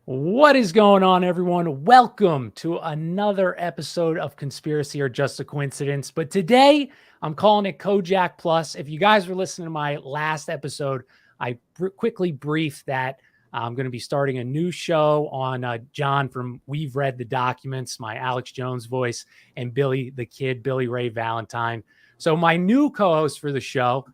What is going on, everyone? Welcome to another episode of Conspiracy or Just a Coincidence. But today, I'm calling it COJAC Plus. If you guys were listening to my last episode, I quickly briefed that I'm going to be starting a new show on John from We've Read the Documents, my Alex Jones voice, and Billy the Kid, Billy Ray Valentine. So my new co-host for the show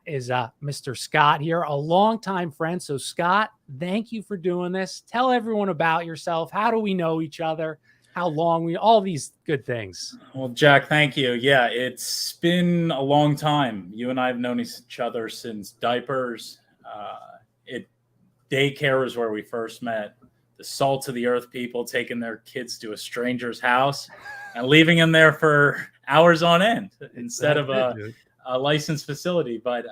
is Mr. Scott here, a longtime friend. So Scott, thank you for doing this. Tell everyone about yourself. How do we know each other? How long all these good things. Well, Jack, thank you. Yeah, it's been a long time. You and I have known each other since diapers. Daycare is where we first met. The salt of the earth people taking their kids to a stranger's house and leaving them there for hours on end instead of a licensed facility. But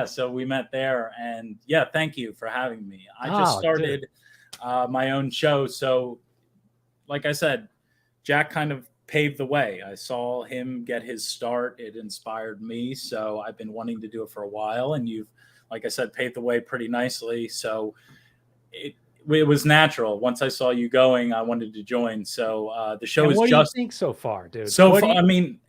so we met there, and thank you for having me. I just started my own show. So like I said, Jack kind of paved the way. I saw him get his start. It inspired me. So I've been wanting to do it for a while, and you've, like I said, paved the way pretty nicely. So it was natural. Once I saw you going, I wanted to join. So the show is what just. What do you think so far, dude? So far, I mean,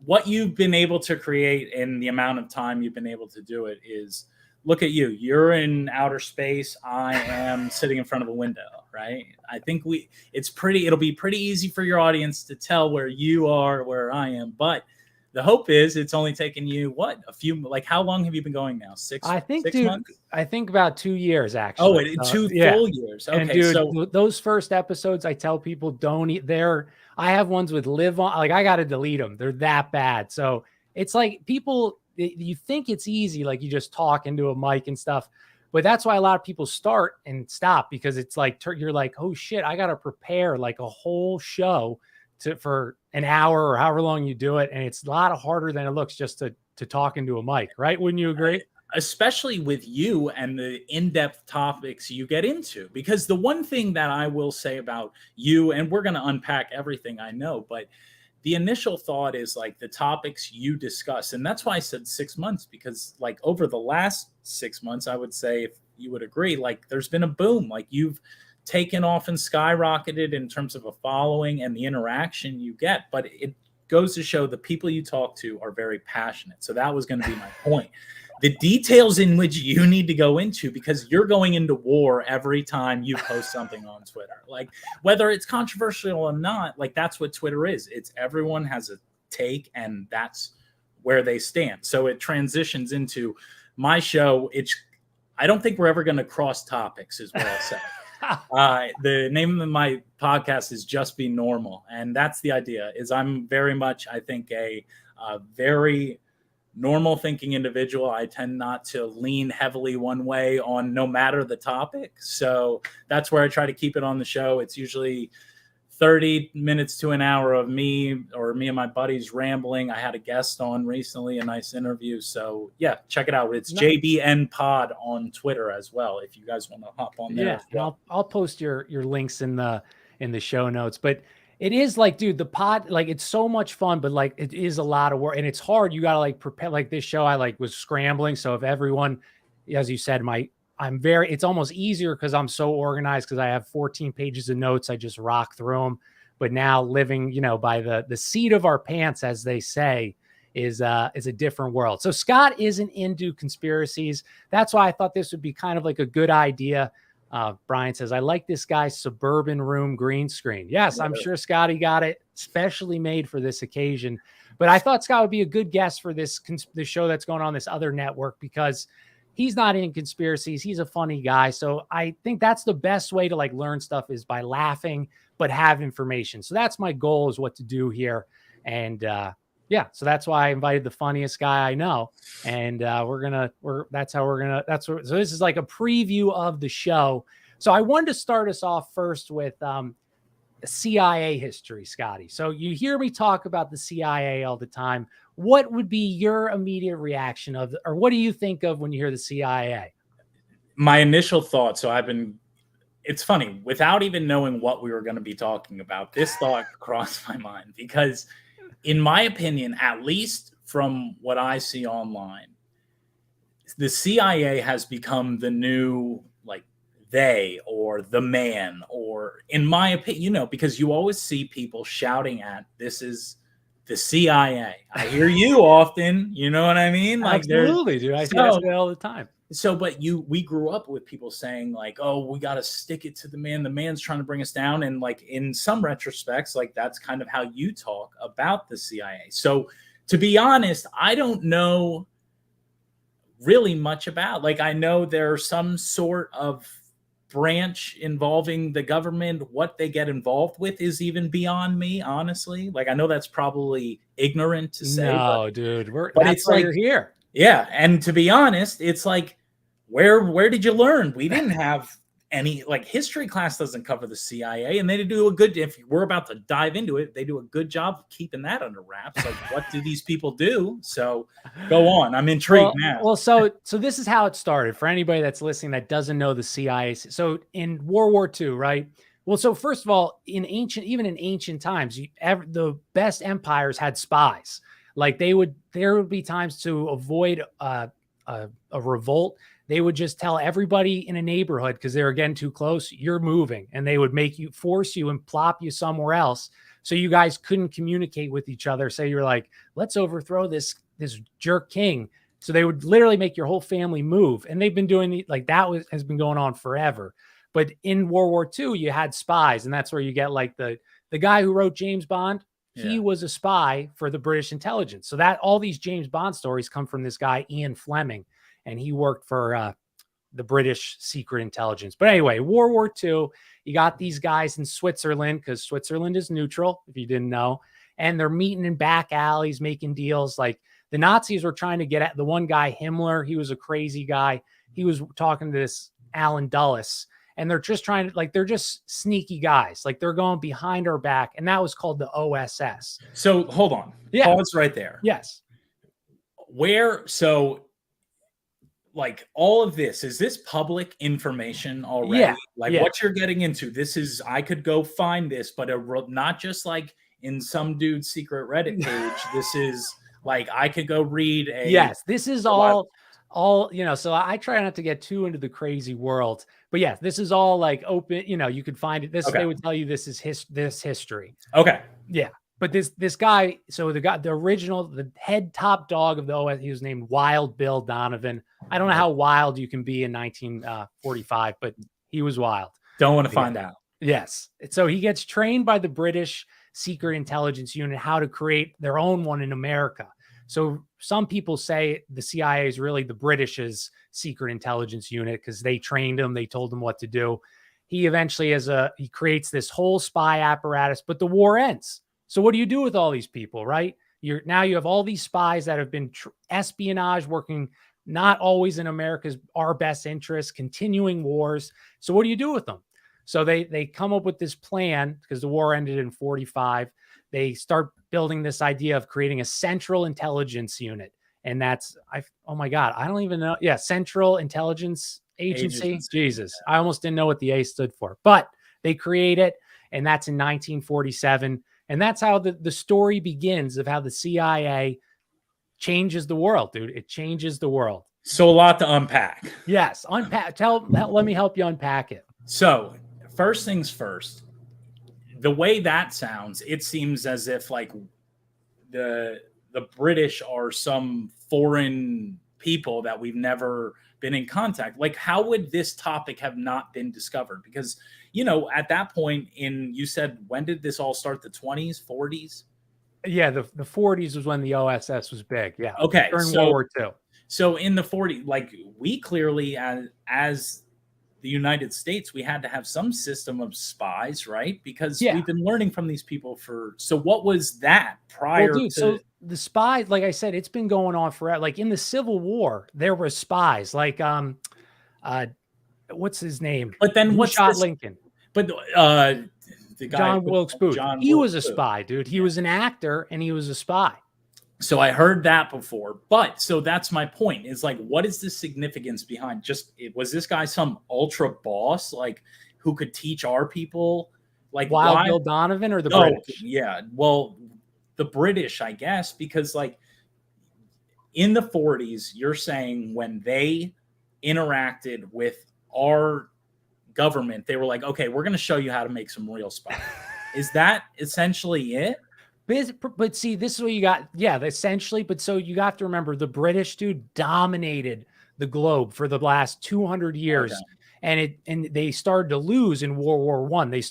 what you've been able to create in the amount of time you've been able to do it is, look at you. You're in outer space. I am sitting in front of a window, right? I think it'll be pretty easy for your audience to tell where you are, where I am. But the hope is it's only taken you how long have you been going now? Six months? I think about 2 years, actually. Oh, full years. Okay. And dude, those first episodes, I tell people don't eat there. I have ones with live on, like I got to delete them. They're that bad. So it's like people, you think it's easy, like you just talk into a mic and stuff. But that's why a lot of people start and stop, because it's like, you're like, oh shit, I got to prepare like a whole show for an hour or however long you do it. And it's a lot harder than it looks just to talk into a mic, right? Wouldn't you agree? Especially with you and the in-depth topics you get into, because the one thing that I will say about you, and we're going to unpack everything, I know, but the initial thought is like the topics you discuss. And that's why I said 6 months, because like over the last 6 months, I would say, if you would agree, like there's been a boom, like you've taken off and skyrocketed in terms of a following and the interaction you get. But it goes to show the people you talk to are very passionate. So that was going to be my point. The details in which you need to go into, because you're going into war every time you post something on Twitter, like whether it's controversial or not, like that's what Twitter is. It's everyone has a take and that's where they stand. So it transitions into my show. I don't think we're ever going to cross topics is what I'll say. The name of my podcast is Just Be Normal. And that's the idea, is I'm very much, I think, a very normal thinking individual. I tend not to lean heavily one way on no matter the topic. So that's where I try to keep it on the show. It's usually 30 minutes to an hour of me and my buddies rambling. I had a guest on recently, a nice interview. So yeah, check it out. It's nice. JBN Pod on Twitter as well, if you guys want to hop on there. Yeah, I'll post your links in the show notes. But it is like, dude, the pod, like it's so much fun, but like it is a lot of work and it's hard. You got to like prepare, like this show, I like was scrambling. So if everyone, as you said, it's almost easier because I'm so organized, because I have 14 pages of notes. I just rock through them. But now living, by the seat of our pants, as they say, is a different world. So Scott isn't into conspiracies. That's why I thought this would be kind of like a good idea. Brian says, I like this guy's suburban room green screen. Yes, I'm sure Scotty got it specially made for this occasion. But I thought Scott would be a good guest for this show that's going on this other network, because he's not in conspiracies. He's a funny guy. So I think that's the best way to like learn stuff, is by laughing, but have information. So that's my goal, is what to do here. And so that's why I invited the funniest guy I know. And so this is like a preview of the show. So I wanted to start us off first with CIA history, Scotty. So you hear me talk about the CIA all the time. What would be your immediate reaction or what do you think of when you hear the CIA? My initial thought, it's funny, without even knowing what we were going to be talking about, this thought crossed my mind, because in my opinion, at least from what I see online, the CIA has become the new, like they or the man, or in my opinion, you know, because you always see people shouting at, this is the CIA. I hear you often, you know what I mean? Like Absolutely, dude. I say it all the time. So, but we grew up with people saying like, oh, we got to stick it to the man. The man's trying to bring us down. And like in some retrospects, like that's kind of how you talk about the CIA. So to be honest, I don't know really much about, like, I know there's some sort of branch involving the government. What they get involved with is even beyond me, honestly. Like, I know that's probably ignorant to say, No, dude, but that's it's why like, you're here. yeah, and to be honest, it's like, where did you learn? We didn't have any, like, history class doesn't cover the CIA, and they do a good, if we're about to dive into it, they do a good job of keeping that under wraps. Like, what do these people do? So go on. I'm intrigued now. Well, so this is how it started for anybody that's listening that doesn't know the CIA. So in World War II, right? Well, so first of all, even in ancient times, the best empires had spies. Like there would be times to avoid a revolt. They would just tell everybody in a neighborhood, because they were getting too close, you're moving, and they would force you and plop you somewhere else. So you guys couldn't communicate with each other. So you're like, let's overthrow this jerk king. So they would literally make your whole family move. And they've been doing like that has been going on forever. But in World War II, you had spies, and that's where you get like the guy who wrote James Bond. He was a spy for the British intelligence. So that all these James Bond stories come from this guy, Ian Fleming, and he worked for the British secret intelligence. But anyway, World War II, you got these guys in Switzerland, because Switzerland is neutral, if you didn't know, and they're meeting in back alleys, making deals. Like the Nazis were trying to get at the one guy, Himmler. He was a crazy guy. He was talking to this Alan Dulles, and they're just trying to, like, they're just sneaky guys. Like they're going behind our back, and that was called the OSS. So hold on. Yeah. Pause right there. Yes. So like all of this, is this public information already? Yeah. Like what you're getting into, this is, I could go find this, but not just like in some dude's secret Reddit page. This is like, I could go read a, yes, this is all, you know, so I try not to get too into the crazy world, but yeah, this is all like open, you know, you could find it. This, they would tell you this is history. Okay. Yeah. But this guy, so the original, the head top dog of the OS, he was named Wild Bill Donovan. I don't know how wild you can be in 1945, but he was wild. Don't want to find out. Yes. So he gets trained by the British Secret Intelligence Unit how to create their own one in America. So some people say the CIA is really the British's secret intelligence unit, because they trained him, they told him what to do. He eventually he creates this whole spy apparatus, but the war ends. So what do you do with all these people, right? Now you have all these spies that have been espionage, working not always in our best interest, continuing wars. So what do you do with them? So they come up with this plan, because the war ended in 1945. They start building this idea of creating a central intelligence unit. And that's, oh my God, I don't even know. Yeah, Central Intelligence Agency. Jesus, I almost didn't know what the A stood for, but they create it. And that's in 1947. And that's how the story begins of how the CIA changes the world, dude. It changes the world. So a lot to unpack. Yes. Let me help you unpack it. So first things first, the way that sounds, it seems as if like the British are some foreign people that we've never been in contact. Like, how would this topic have not been discovered? Because, you know, at that point you said, when did this all start? The 20s, 40s? Yeah, the 40s was when the OSS was big. Yeah. Okay. During World War II. So in the 40s, like, we clearly, as the United States, we had to have some system of spies, right? Because we've been learning from these people so what was that prior to? So the spies, like I said, it's been going on forever. Like in the Civil War, there were spies, like what's his name? But then who shot Lincoln? But the guy, John Wilkes Booth. He was a spy, dude. He was an actor, and he was a spy. So I heard that before, but so that's my point, is like, what is the significance behind was this guy some ultra boss, like, who could teach our people, like Wild Bill Donovan, or the British? Yeah, well, the British, I guess, because like in the 40s, you're saying when they interacted with our government, they were like, okay, we're going to show you how to make some real spice. Is that essentially it? But see, this is what you got. Yeah, essentially. But so you have to remember the British, dude, dominated the globe for the last 200 years. Okay. And they started to lose in World War I. They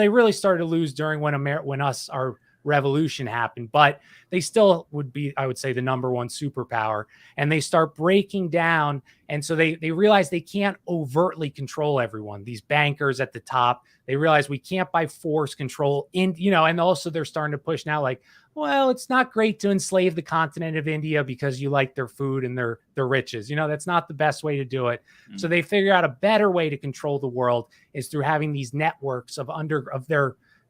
really started to lose during when our revolution happened, but they still would be, I would say, the number one superpower. And they start breaking down. And so they realize they can't overtly control everyone. These bankers at the top, they realize we can't by force control and also they're starting to push now like, well, it's not great to enslave the continent of India because you like their food and their riches. That's not the best way to do it. So they figure out a better way to control the world is through having these networks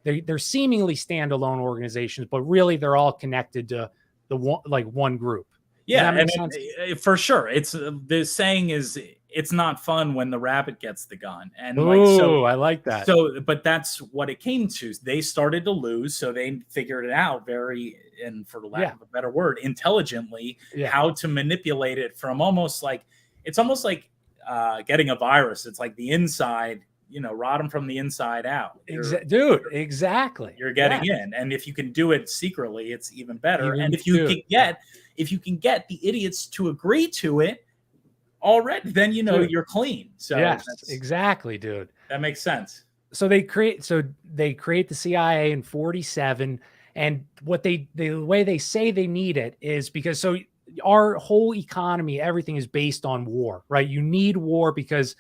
they're seemingly standalone organizations, but really they're all connected to one group. Yeah, and for sure, it's the saying is it's not fun when the rabbit gets the gun, and I like that. So, but that's what it came to. They started to lose, so they figured it out and for lack of a better word, intelligently, how to manipulate it from almost like getting a virus. It's like the inside. Rot them from the inside out. Exactly. You're getting in. And if you can do it secretly, it's even better. And if you can get the idiots to agree to it already, then you're clean. So yes, exactly, dude. That makes sense. So they create the CIA in 1947. And the way they say they need it is because our whole economy, everything is based on war, right? You need war because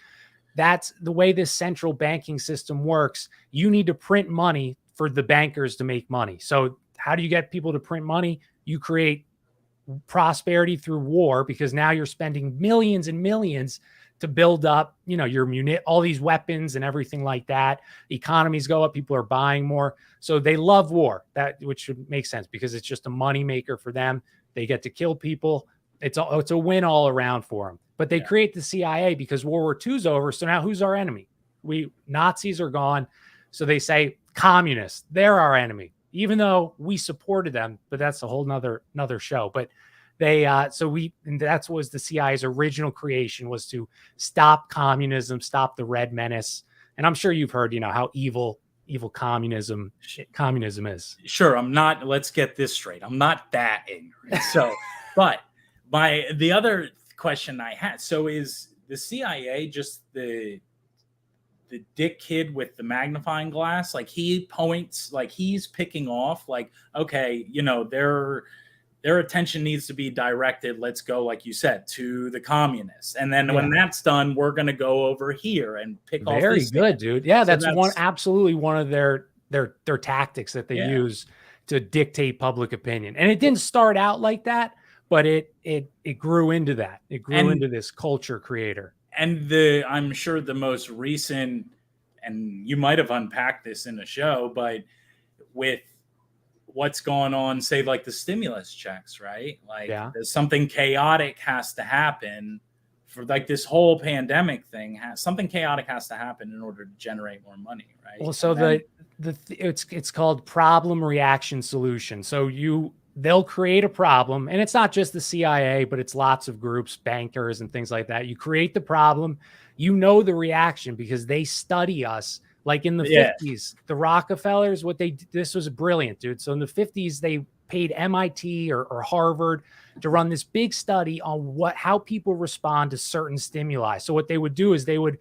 that's the way this central banking system works. You need to print money for the bankers to make money. So how do you get people to print money? You create prosperity through war because now you're spending millions and millions to build up, all these weapons and everything like that. Economies go up, people are buying more. So they love war, which should make sense because it's just a money maker for them. They get to kill people. It's a win all around for them. But they create the CIA because World War II is over. So now who's our enemy? Nazis are gone. So they say communists, they're our enemy, even though we supported them. But that's a whole nother show. But that was the CIA's original creation, was to stop communism, stop the Red Menace. And I'm sure you've heard, how evil communism is. Sure. Let's get this straight. I'm not that ignorant. So, but the other question I had, so is the CIA just the dick kid with the magnifying glass? Like he points, like he's picking off, like, okay, their attention needs to be directed, let's go, like you said, to the communists, and then when that's done, we're going to go over here and pick off. Very good, dude. Yeah, so that's absolutely one of their tactics that they use to dictate public opinion. And it didn't start out like that, but it grew into that. It grew into this culture creator. And I'm sure the most recent, and you might have unpacked this in a show, but with what's going on, say like the stimulus checks, right? Like there's something chaotic has to happen for like this whole pandemic thing. Something chaotic has to happen in order to generate more money, right? Well, so it's called problem reaction solution. So they'll create a problem, and it's not just the CIA, but it's lots of groups, bankers and things like that. You create the problem, the reaction because they study us. Like in the 50s, the Rockefellers, this was brilliant, dude. So in the 50s, they paid MIT or Harvard to run this big study on how people respond to certain stimuli. So what they would do is they would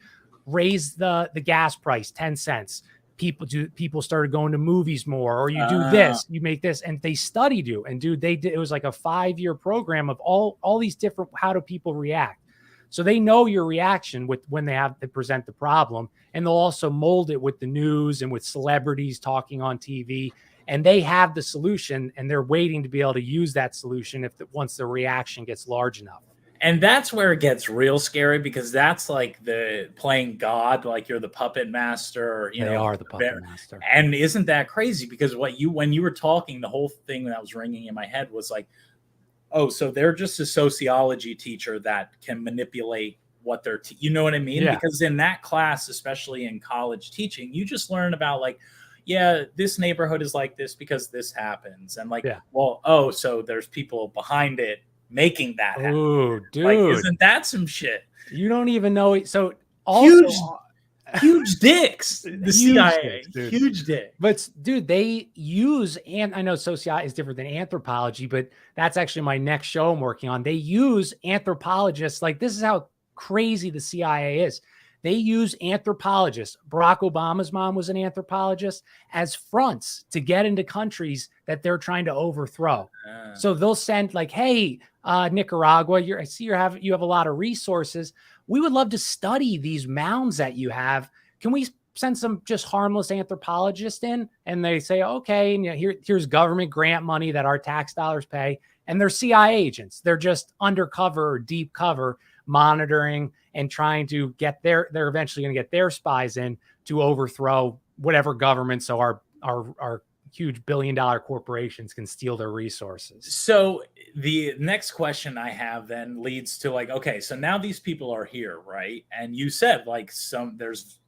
raise the gas price 10 cents. People started going to movies more, or you do this, you make this, and they studied you. And dude, it was like a 5-year program of all these different, how do people react? So they know your reaction when they present the problem, and they'll also mold it with the news and with celebrities talking on TV, and they have the solution, and they're waiting to be able to use that solution once the reaction gets large enough. And that's where it gets real scary, because that's like the playing God, like you're the puppet master. They are the puppet master. And isn't that crazy? Because when you were talking, the whole thing that was ringing in my head was like, oh, so they're just a sociology teacher that can manipulate what they're, you know what I mean? Yeah. Because in that class, especially in college teaching, you just learn about like, this neighborhood is like this because this happens. And like, so there's people behind it making that happen. Oh, dude. Like, isn't that some shit? You don't even know. So Also, huge dicks. The huge CIA, dicks, dude. huge dick. But dude, they use, and I know sociology is different than anthropology, but that's actually my next show I'm working on. They use anthropologists. Like, this is how crazy the CIA is. They use anthropologists. Barack Obama's mom was an anthropologist, as fronts to get into countries that they're trying to overthrow. So they'll send like, hey, Nicaragua, I see you have a lot of resources. We would love to study these mounds that you have. Can we send some just harmless anthropologists in? And they say, okay, and here's government grant money that our tax dollars pay. And they're CIA agents. They're just undercover or deep cover monitoring and trying to get they're eventually going to get their spies in to overthrow whatever government, so our huge billion-dollar corporations can steal their resources. So the next question I have then leads to like, okay, so now these people are here, right? And you said like there's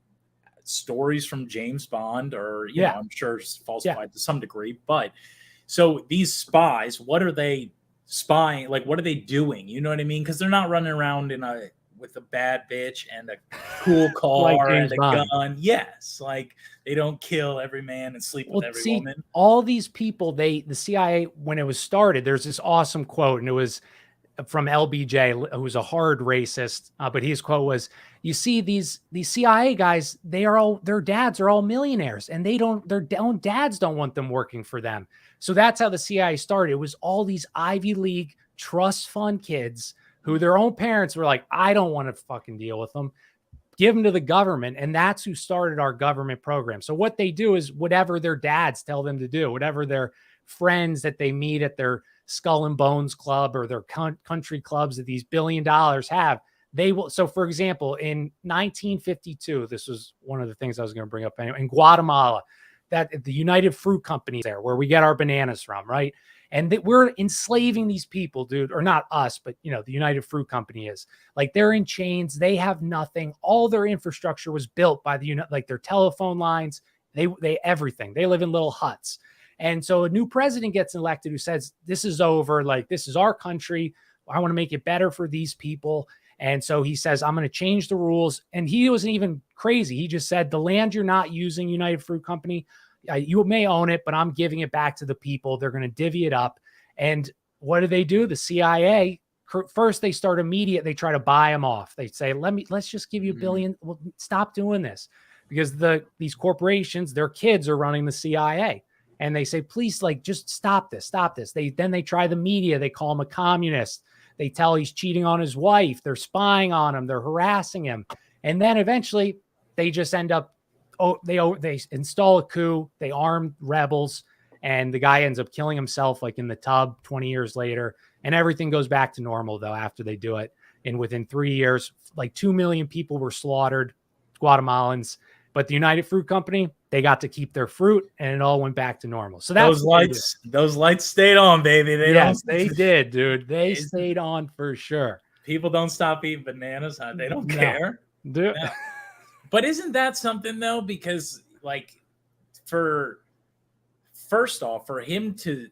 stories from James Bond, or you know, I'm sure it's falsified to some degree, but so these spies, what are they spying? Like, what are they doing? You know what I mean? Because they're not running around with a bad bitch and a cool car like and a gun. Yes, like they don't kill every man and sleep with every woman. All these people, the CIA, when it was started, there's this awesome quote, and it was from LBJ, who was a hard racist, but his quote was, "You see, these CIA guys, their dads are all millionaires, and their own dads don't want them working for them." So that's how the CIA started. It was all these Ivy League trust fund kids who their own parents were like, I don't want to fucking deal with them. Give them to the government. And that's who started our government program. So what they do is whatever their dads tell them to do, whatever their friends that they meet at their Skull and Bones Club or their country clubs that these $1 billion have, they will. So for example, in 1952, this was one of the things I was going to bring up anyway, in Guatemala, that the United Fruit Company there, where we get our bananas from, right? And that we're enslaving these people, dude, or not us, but you know, the United Fruit Company is like, they're in chains. They have nothing. All their infrastructure was built by like their telephone lines, they everything. They live in little huts. And so a new president gets elected who says, this is over. Like, this is our country. I want to make it better for these people. And so he says, I'm going to change the rules. And he wasn't even crazy. He just said, the land you're not using, United Fruit Company, you may own it, but I'm giving it back to the people. They're going to divvy it up. And what do? The CIA, first they start immediate. They try to buy them off. They say, let's just give you $1 billion. Well, stop doing this, because these corporations, their kids are running the CIA. And they say, please, like, just stop this. Then they try the media. They call him a communist. They tell he's cheating on his wife. They're spying on him. They're harassing him. And then eventually they just end up, they install a coup, they arm rebels, and the guy ends up killing himself like in the tub 20 years later. And everything goes back to normal though after they do it. And within 3 years, like 2 million people were slaughtered, Guatemalans. But the United Fruit Company, they got to keep their fruit, and it all went back to normal. So that's those lights stayed on, baby. They did, dude. They stayed on for sure. People don't stop eating bananas, huh? They don't care. Dude. No. But isn't that something though? Because like, first off, for him to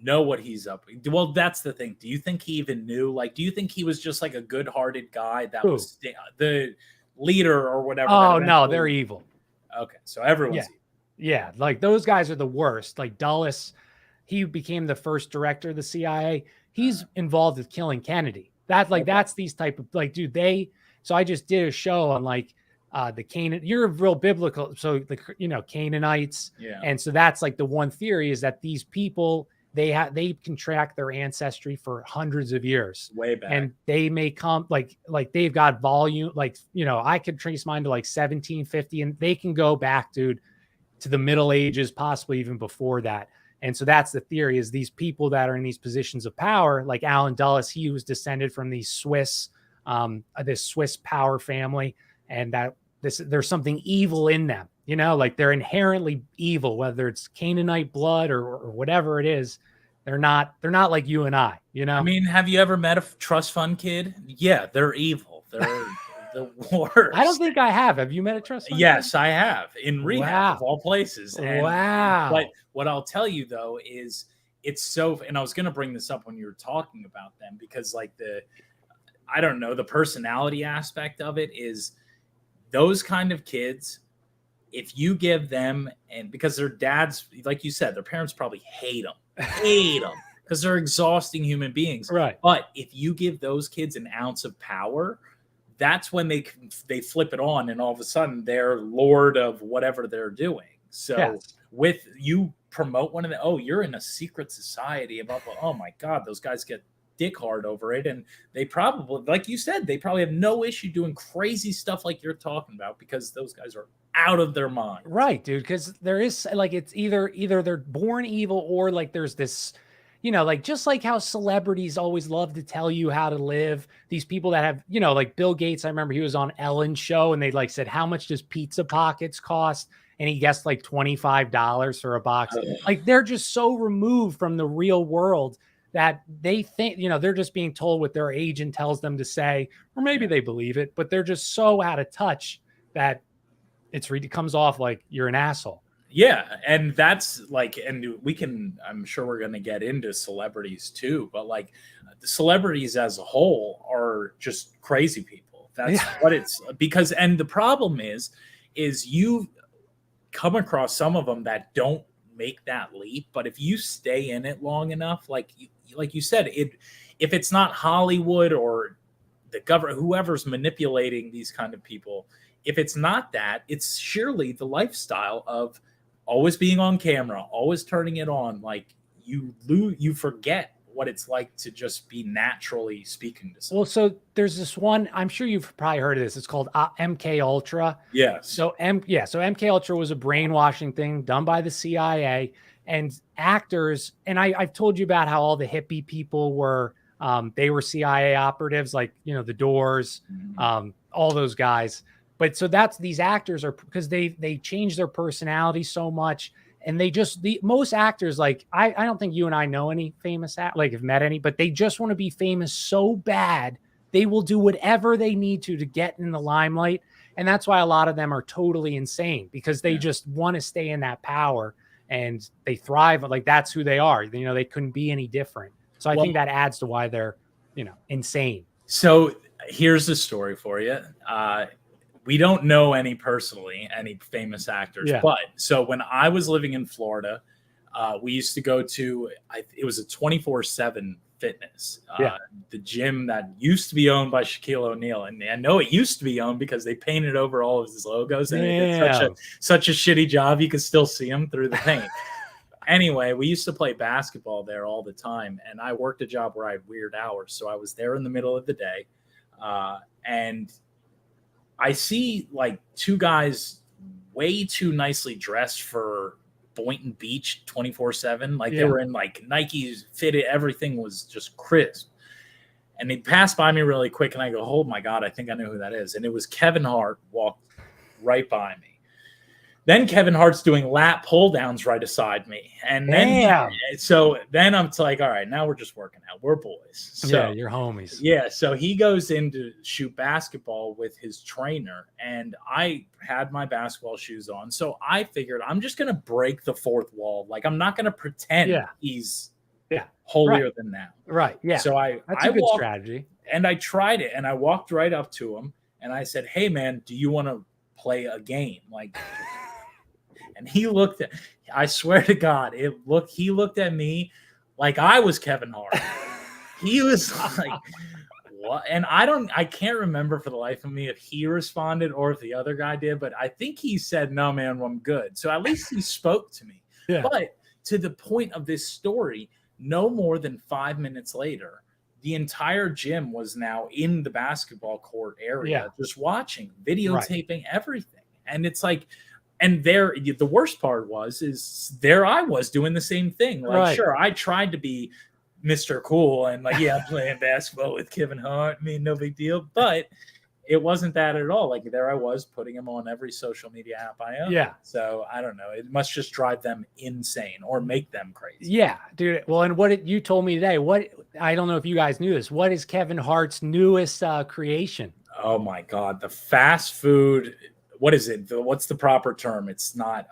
know what he's up, well, that's the thing. Do you think he even knew? Like, do you think he was just like a good-hearted guy that was the leader or whatever? Oh no, they're evil. Okay, so everyone's evil. Yeah, like those guys are the worst. Like Dulles, he became the first director of the CIA. He's involved with killing Kennedy. That's these type of like, dude. So I just did a show on like the Canaan. You're real biblical, so Canaanites. Yeah. And so that's like the one theory is that these people, they can track their ancestry for hundreds of years, way back, and they may come like they've got volume. Like, I could trace mine to like 1750, and they can go back, dude, to the Middle Ages, possibly even before that. And so that's the theory, is these people that are in these positions of power, like Alan Dulles, he was descended from these Swiss power family, and that there's something evil in them, like they're inherently evil, whether it's Canaanite blood or whatever it is. They're not like you and I, I mean, have you ever met a trust fund kid? Yeah, they're evil. They're the worst. I don't think I have. Have you met a trust fund Yes, kid? I have, in rehab of all places. Wow. But what I'll tell you though is it's so, and I was going to bring this up when you were talking about them, because like the personality aspect of it is, those kind of kids, if you give them, and because their dads, like you said, their parents probably hate them because they're exhausting human beings. Right. But if you give those kids an ounce of power, that's when they flip it on, and all of a sudden they're lord of whatever they're doing. So Yes. with you promote one of the, oh, you're in a secret society about, oh my God, those guys get dick hard over it. And they probably, like you said, they probably have no issue doing crazy stuff like you're talking about because those guys are out of their mind. Right, dude. Because there is like, it's either they're born evil or like there's this, like just like how celebrities always love to tell you how to live. These people that have, like Bill Gates, I remember he was on Ellen's show and they like said, how much does Pizza Pockets cost? And he guessed like $25 for a box. Like they're just so removed from the real world that they think, they're just being told what their agent tells them to say, or maybe they believe it, but they're just so out of touch that it comes off like you're an asshole. Yeah. And that's like, and I'm sure we're going to get into celebrities too, but like the celebrities as a whole are just crazy people. That's what it's because, and the problem is you come across some of them that don't make that leap. But if you stay in it long enough, like you said, if it's not Hollywood or the government, whoever's manipulating these kind of people, if it's not that, it's surely the lifestyle of always being on camera, always turning it on. Like you forget what it's like to just be naturally speaking to someone. Well, so there's this one, I'm sure you've probably heard of this. It's called MK Ultra. Yes. So MK Ultra was a brainwashing thing done by the CIA, and actors. And I've told you about how all the hippie people were, they were CIA operatives, like, the Doors, all those guys. But so these actors are, because they change their personality so much. And most actors, like, I don't think you and I know any famous like have met any, but they just want to be famous so bad. They will do whatever they need to get in the limelight. And that's why a lot of them are totally insane, because they just want to stay in that power and they thrive. Like that's who they are. They couldn't be any different. So I think that adds to why they're, insane. So here's the story for you. We don't know any famous actors, but so when I was living in Florida, we used to go to, it was a 24/7 fitness, the gym that used to be owned by Shaquille O'Neal. And I know it used to be owned because they painted over all of his logos, and it did such a shitty job. You could still see them through the paint. Anyway, we used to play basketball there all the time. And I worked a job where I had weird hours. So I was there in the middle of the day. And I see like two guys way too nicely dressed for Boynton Beach 24/7. Like they were in like Nike's fitted. Everything was just crisp. And they passed by me really quick. And I go, oh my God, I think I know who that is. And it was Kevin Hart walked right by me. Then Kevin Hart's doing lat pull downs right beside me. And then, so then I'm like, all right, now we're just working out. We're boys. So, you're homies. Yeah. So he goes in to shoot basketball with his trainer, and I had my basketball shoes on. So I figured I'm just going to break the fourth wall. Like I'm not going to pretend he's holier than thou. Right. Yeah. So that's a good strategy. And I tried it, and I walked right up to him and I said, hey man, do you want to play a game? Like, and he looked at, I swear to God, he looked at me like I was Kevin Hart. He was like, what? And I can't remember for the life of me if he responded or if the other guy did, but I think he said, no, man, I'm good. So at least he spoke to me. Yeah. But to the point of this story, no more than 5 minutes later, the entire gym was now in the basketball court area, just watching, videotaping everything. And it's like, and the worst part is there I was doing the same thing. Like, sure, I tried to be Mr. Cool and like, I'm playing basketball with Kevin Hart. I mean, no big deal. But it wasn't that at all. Like there I was putting him on every social media app I own. Yeah. So I don't know. It must just drive them insane or make them crazy. Yeah, dude. Well, and you told me today, I don't know if you guys knew this. What is Kevin Hart's newest creation? Oh my God. The fast food. What is it? What's the proper term? It's not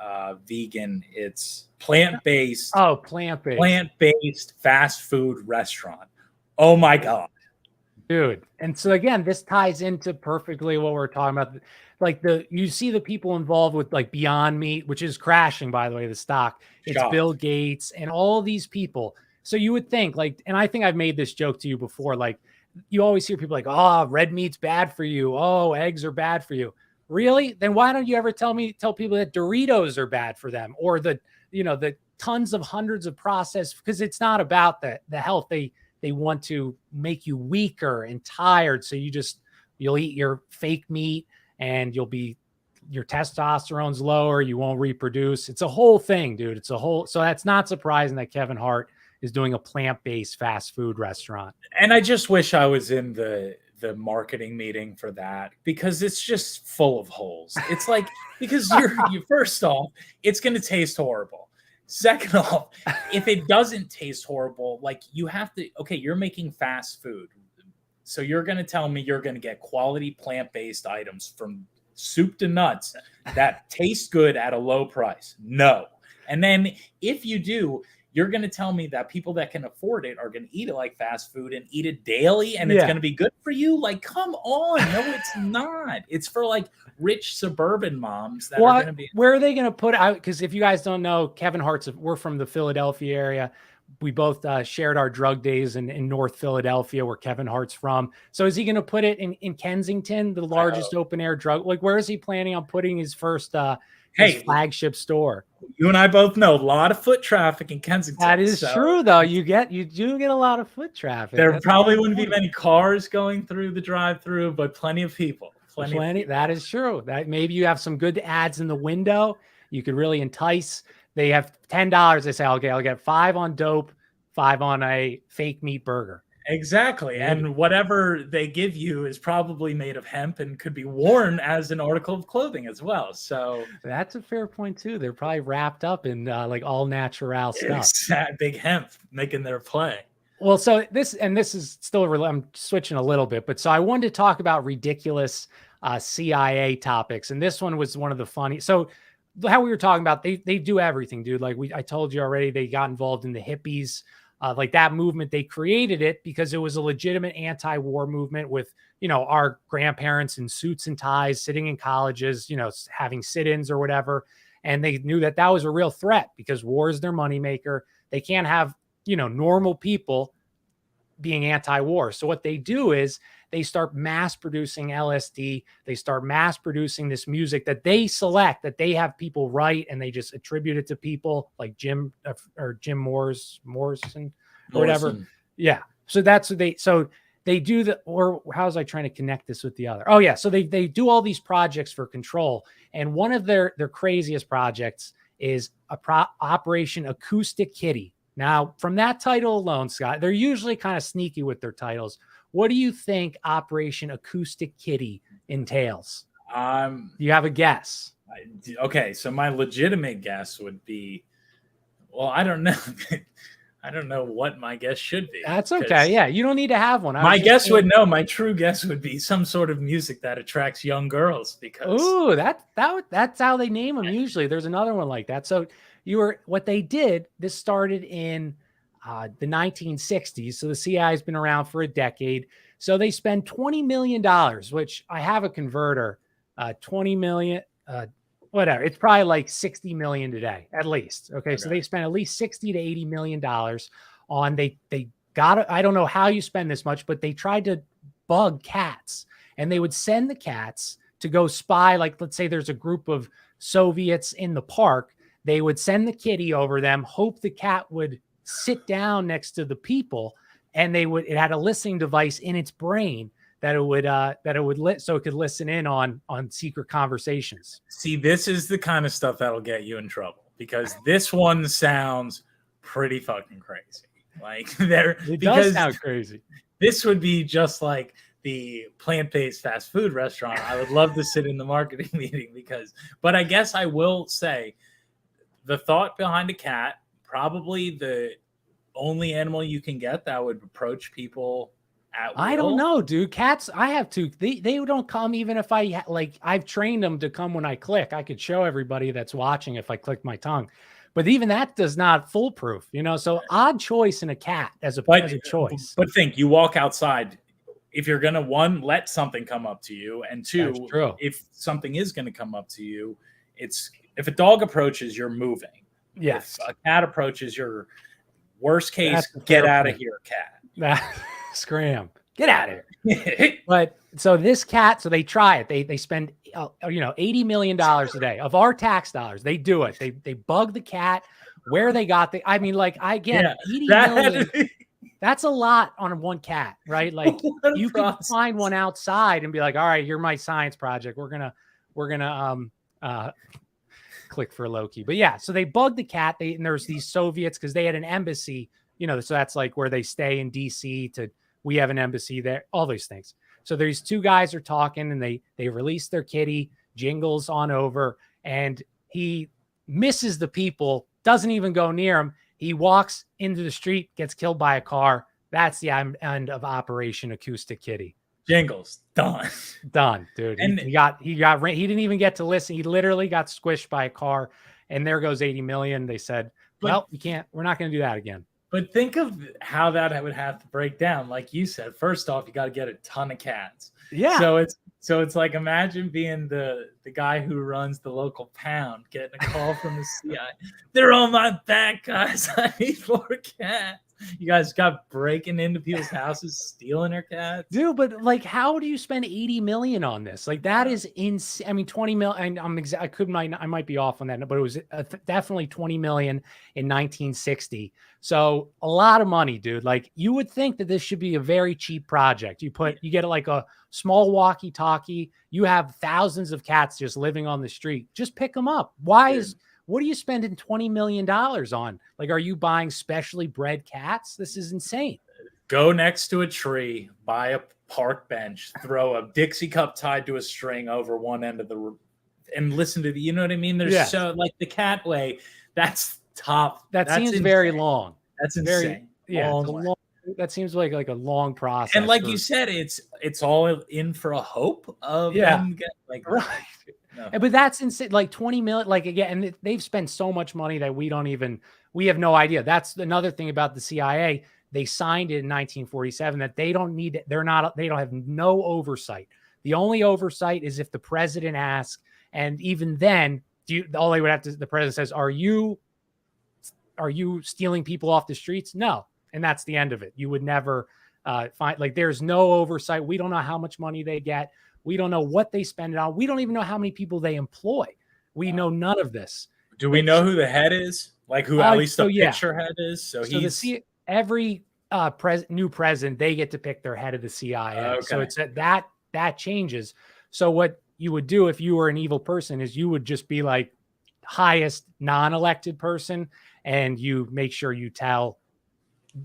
vegan. It's plant-based. Oh, plant-based. Plant-based fast food restaurant. Oh my God. Dude. And so again, this ties into perfectly what we're talking about. Like you see the people involved with like Beyond Meat, which is crashing, by the way, the stock. It's Bill Shocked. Gates and all these people. So you would think like, and I think I've made this joke to you before, like you always hear people like, oh, red meat's bad for you. Oh, eggs are bad for you. Really? Then why don't you ever tell people that Doritos are bad for them, or the tons of hundreds of processed, because it's not about the health. They want to make you weaker and tired. So you'll eat your fake meat and your testosterone's lower. You won't reproduce. It's a whole thing, dude. So that's not surprising that Kevin Hart is doing a plant-based fast food restaurant. And I just wish I was in the marketing meeting for that, because it's just full of holes. It's like, because you first off, it's going to taste horrible. Second off, if it doesn't taste horrible, like you have to, okay, you're making fast food. So you're going to tell me you're going to get quality plant-based items from soup to nuts that taste good at a low price? No. And then if you do, you're going to tell me that people that can afford it are going to eat it like fast food and eat it daily, and it's going to be good for you? Like, come on. No, it's not. It's for like rich suburban moms that are going to be. Where are they going to put out? Because if you guys don't know, Kevin Hart's, we're from the Philadelphia area. We both shared our drug days in North Philadelphia, where Kevin Hart's from. So is he going to put it in Kensington, the largest open air drug? Like, where is he planning on putting his first his flagship store? You and I both know a lot of foot traffic in Kensington. That is true, though. You do get a lot of foot traffic. There probably wouldn't be many cars going through the drive-through, but plenty of people. Plenty. That is true. That maybe you have some good ads in the window. You could really entice. They have $10. They say, okay, I'll get 5 on dope, 5 on a fake meat burger. Exactly. And whatever they give you is probably made of hemp and could be worn as an article of clothing as well. So that's a fair point too. They're probably wrapped up in like all natural stuff. Big hemp making their play. Well, so this is still, I'm switching a little bit, but so I wanted to talk about ridiculous CIA topics. And this one was one of the funny. So how we were talking about, they do everything, dude. Like I told you already, they got involved in the hippies. Like that movement, they created it because it was a legitimate anti-war movement with, our grandparents in suits and ties sitting in colleges, having sit-ins or whatever. And they knew that was a real threat because war is their moneymaker. They can't have, normal people being anti-war. So what they do is they start mass producing LSD. They start mass producing this music that they select, that they have people write, and they just attribute it to people like Jim Morrison or whatever. Yeah. So that's what they do or how was I trying to connect this with the other? Oh yeah. So they do all these projects for control. And one of their craziest projects is Operation Acoustic Kitty. Now, from that title alone, Scott, they're usually kind of sneaky with their titles. What do you think Operation Acoustic Kitty entails? Do you have a guess? Okay, so my legitimate guess would be, well, I don't know. I don't know what my guess should be. That's okay. Yeah, you don't need to have one. My true guess would be some sort of music that attracts young girls, because that's how they name them usually. There's another one like that. So what they did, this started in the 1960s. So the CIA has been around for a decade. So they spend $20 million, which I have a converter, 20 million, whatever. It's probably like 60 million today, at least. Okay. So they spent at least 60 to $80 million on, they got, I don't know how you spend this much, but they tried to bug cats, and they would send the cats to go spy. Like, let's say there's a group of Soviets in the park. They would send the kitty over them, hope the cat would sit down next to the people, and it had a listening device in its brain that it would so it could listen in on secret conversations. See, this is the kind of stuff that'll get you in trouble, because this one sounds pretty fucking crazy. Like it does sound crazy. This would be just like the plant-based fast food restaurant. I would love to sit in the marketing meeting but I guess I will say, the thought behind a cat, probably the only animal you can get that would approach people at will. I don't know, dude. Cats, I have to. They don't come even if I've trained them to come when I click. I could show everybody that's watching if I click my tongue. But even that does not foolproof, So odd choice in a cat as a choice. But think, you walk outside, if you're gonna, one, let something come up to you, and That's two, true. if something is gonna come up to you, it's if a dog approaches, you're moving. Yes. If a cat approaches, you're worst case, That's a get fair out of point. here, cat. Scram. Get out of here. But so this cat, so they try it. They spend $80 million a day of our tax dollars. They do it. They bug the cat. Where they got the, I mean, like, again, 80 million. That's a lot on one cat, right? Like, you could find one outside and be like, all right, you're my science project. We're gonna click for Loki. But yeah, so they bugged the cat. And there's these Soviets, because they had an embassy, so that's like where they stay in DC we have an embassy there, all these things. So these two guys are talking, and they release their kitty, Jingles on over, and he misses the people, doesn't even go near him. He walks into the street, gets killed by a car. That's the end of Operation Acoustic Kitty. Jingles, done, dude. And he didn't even get to listen. He literally got squished by a car, and there goes 80 million. They said, well, we're not going to do that again. But think of how that would have to break down. Like you said, first off, you got to get a ton of cats. Yeah. So it's like, imagine being the guy who runs the local pound, getting a call from the CI. They're on my back, guys. I need more cats. You guys got breaking into people's houses, stealing their cats. Dude, but like, how do you spend 80 million on this? Like, that is insane. I mean, 20 million, and I might be off on that, but it was definitely 20 million in 1960. So a lot of money, dude. Like, you would think that this should be a very cheap project. You get like a small walkie-talkie. You have thousands of cats just living on the street. Just pick them up. What are you spending $20 million on? Like, are you buying specially bred cats? This is insane. Go next to a tree, buy a park bench, throw a Dixie cup tied to a string over one end of and listen to you know what I mean? There's so, like, the cat way, that's top. That seems insane. Very long. That's insane. That seems like a long process. And like you said, it's all in for a hope of them like right. No. But that's insane. Like 20 million, like, again, and they've spent so much money that we have no idea. That's another thing about the CIA. They signed it in 1947 that they don't have no oversight. The only oversight is if the president asks. And even then, all they would have to, the president says, are you stealing people off the streets? No. And that's the end of it. You would never find, like, there's no oversight. We don't know how much money they get. We don't know what they spend it on. We don't even know how many people they employ. We know none of this. Do we know who the head is? Like, who at least the picture head is? So every new president, they get to pick their head of the CIA. Okay. So it's that changes. So what you would do if you were an evil person is you would just be like highest non-elected person, and you make sure you tell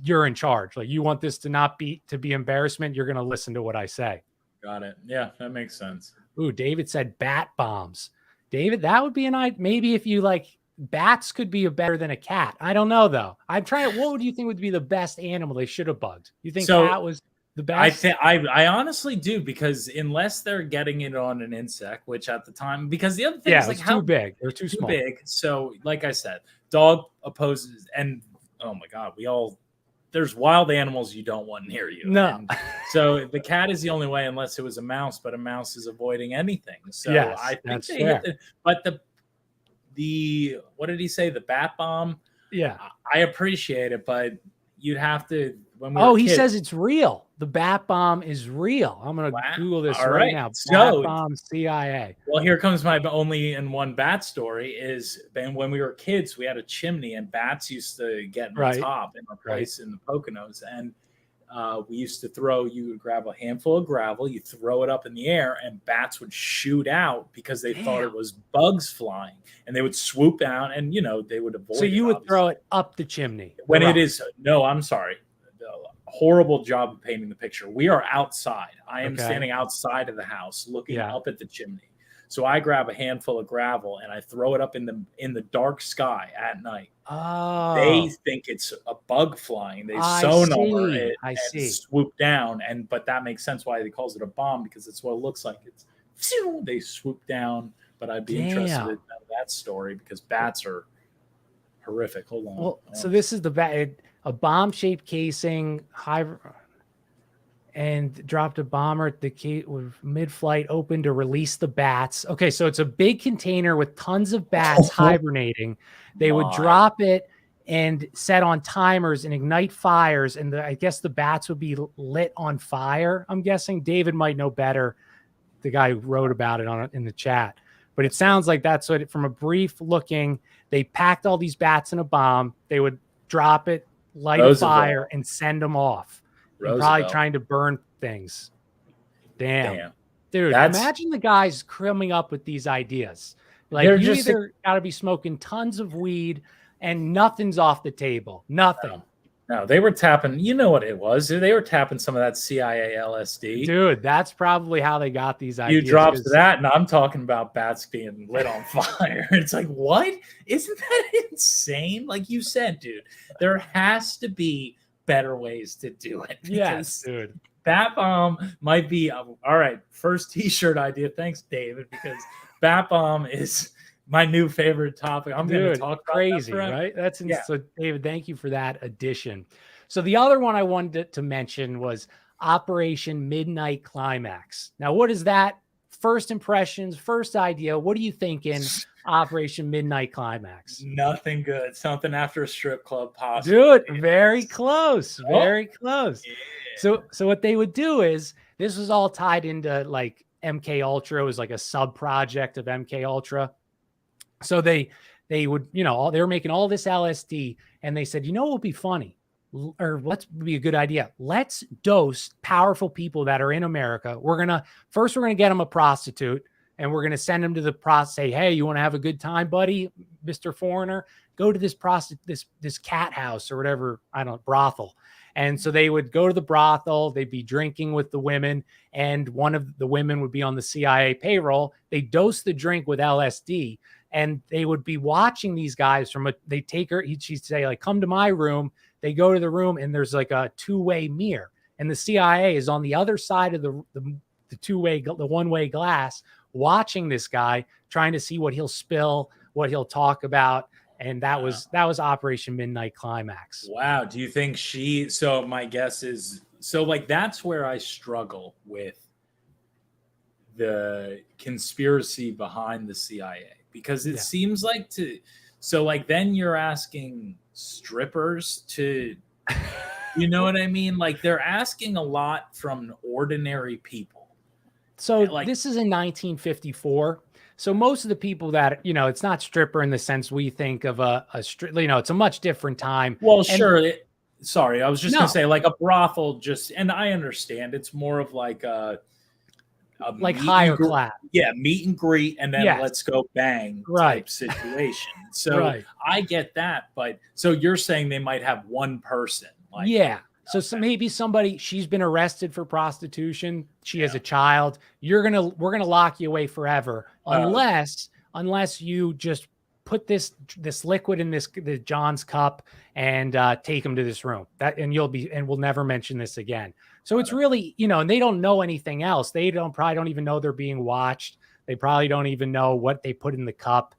you're in charge. Like, you want this to be embarrassment. You're going to listen to what I say. Got it. Yeah, that makes sense. Ooh, David said bat bombs. David, that would be maybe if you like, bats could be better than a cat. I don't know though. I'm trying. What would you think would be the best animal they should have bugged? You think cat was the best? I honestly do, because unless they're getting it on an insect, which at the time, because the other thing is like too big. They're too small. Big. So like I said, dog opposes, and oh my God, there's wild animals you don't want near you. No. And so the cat is the only way, unless it was a mouse, but a mouse is avoiding anything. So yes, I think they hit but the what did he say? The bat bomb? Yeah. I appreciate it, but you'd have to, when we he says it's real. The bat bomb is real. I'm going to Google this right now. Bat bomb CIA. Well, here comes my only in one bat story is when we were kids, we had a chimney, and bats used to get in the top in our place in the Poconos. And we used to you would grab a handful of gravel, you throw it up in the air, and bats would shoot out because they thought it was bugs flying, and they would swoop down, and they would avoid. So you would throw it up the chimney when it is. No, I'm sorry. Horrible job of painting the picture. We are outside. I am standing outside of the house looking up at the chimney. So I grab a handful of gravel and I throw it up in the dark sky at night. Oh. They think it's a bug flying. They sonar it and swoop down. But that makes sense why he calls it a bomb, because it's what it looks like. They swoop down. But I'd be interested in that story, because bats are horrific. Hold on. Well, so this is a bomb-shaped casing, and dropped a bomber at the key with mid-flight, open to release the bats. Okay, so it's a big container with tons of bats hibernating. They would drop it and set on timers and ignite fires, and I guess the bats would be lit on fire. I'm guessing David might know better, the guy who wrote about it in the chat. But it sounds like that's what, from a brief looking, they packed all these bats in a bomb. They would drop it, light a fire, and send them off. And probably trying to burn things. Damn. Dude, imagine the guys coming up with these ideas. Like, you either got to be smoking tons of weed and nothing's off the table. Nothing. No, they were tapping, you know what it was. They were tapping some of that CIA LSD. Dude, that's probably how they got these ideas. You dropped that, and I'm talking about bats being lit on fire. It's like, what? Isn't that insane? Like you said, dude, there has to be better ways to do it. Yes, dude. Bat bomb might be, all right, first t-shirt idea. Thanks, David, because bat bomb is my new favorite topic. I'm going to talk about crazy, right? That's so, David, thank you for that addition. So the other one I wanted to mention was Operation Midnight Climax. Now, what is that? First impressions, first idea. What are you thinking? Operation Midnight Climax. Nothing good. Something after a strip club, possibly. Dude, very close. Very close. Yeah. So what they would do is, this was all tied into like MK Ultra. It was like a sub project of MK Ultra. So they would, they were making all this LSD, and they said, what would be funny, or let's be a good idea. Let's dose powerful people that are in America. We're going to get them a prostitute, and we're going to send them to the prostitute. Say, hey, you want to have a good time, buddy, Mr. Foreigner? Go to this this cat house or whatever, brothel. And so they would go to the brothel. They'd be drinking with the women, and one of the women would be on the CIA payroll. They dose the drink with LSD. And they would be watching these guys they take her, she'd say, like, come to my room. They go to the room, and there's like a two-way mirror. And the CIA is on the other side of the one-way glass, watching this guy, trying to see what he'll spill, what he'll talk about. And that was Operation Midnight Climax. Wow. Do you think so my guess is, like, that's where I struggle with the conspiracy behind the CIA. Because it seems like then you're asking strippers to, you know what I mean? Like, they're asking a lot from ordinary people. So this is in 1954. So most of the people that, it's not stripper in the sense we think of it's a much different time. Well, sure. Sorry, I was just going to say, like, a brothel and I understand it's more of like a higher class. Yeah, meet and greet, and then let's go bang type situation. So I get that, but so you're saying they might have one person. So maybe somebody, she's been arrested for prostitution. She has a child. We're gonna lock you away forever unless you just put this liquid in the John's cup and take him to this room. And we'll never mention this again. So it's really, and they don't know anything else. They probably don't even know they're being watched. They probably don't even know what they put in the cup.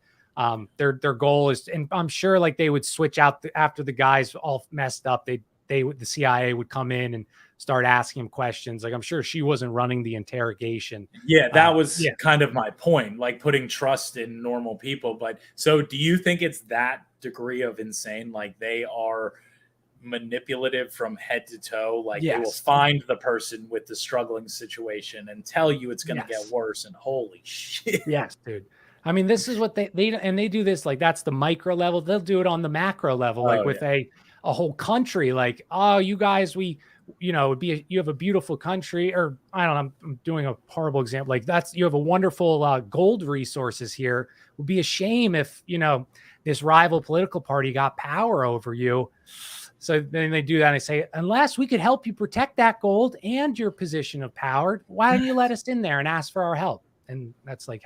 Their goal is, and I'm sure like they would switch out after the guys all messed up. The CIA would come in and start asking him questions. Like, I'm sure she wasn't running the interrogation. Yeah, that was kind of my point, like putting trust in normal people. But so do you think it's that degree of insane? Like, they are manipulative from head to toe? Like, they will find the person with the struggling situation and tell you it's going to get worse. And holy shit. Yes, dude. I mean, this is what they do this, like, that's the micro level. They'll do it on the macro level, like with a whole country, like, oh, you guys, you have a beautiful country, or I don't know, I'm doing a horrible example. Like, you have a wonderful gold resources here. It would be a shame if, this rival political party got power over you. So then they do that and they say, unless we could help you protect that gold and your position of power, why don't you let us in there and ask for our help? And that's like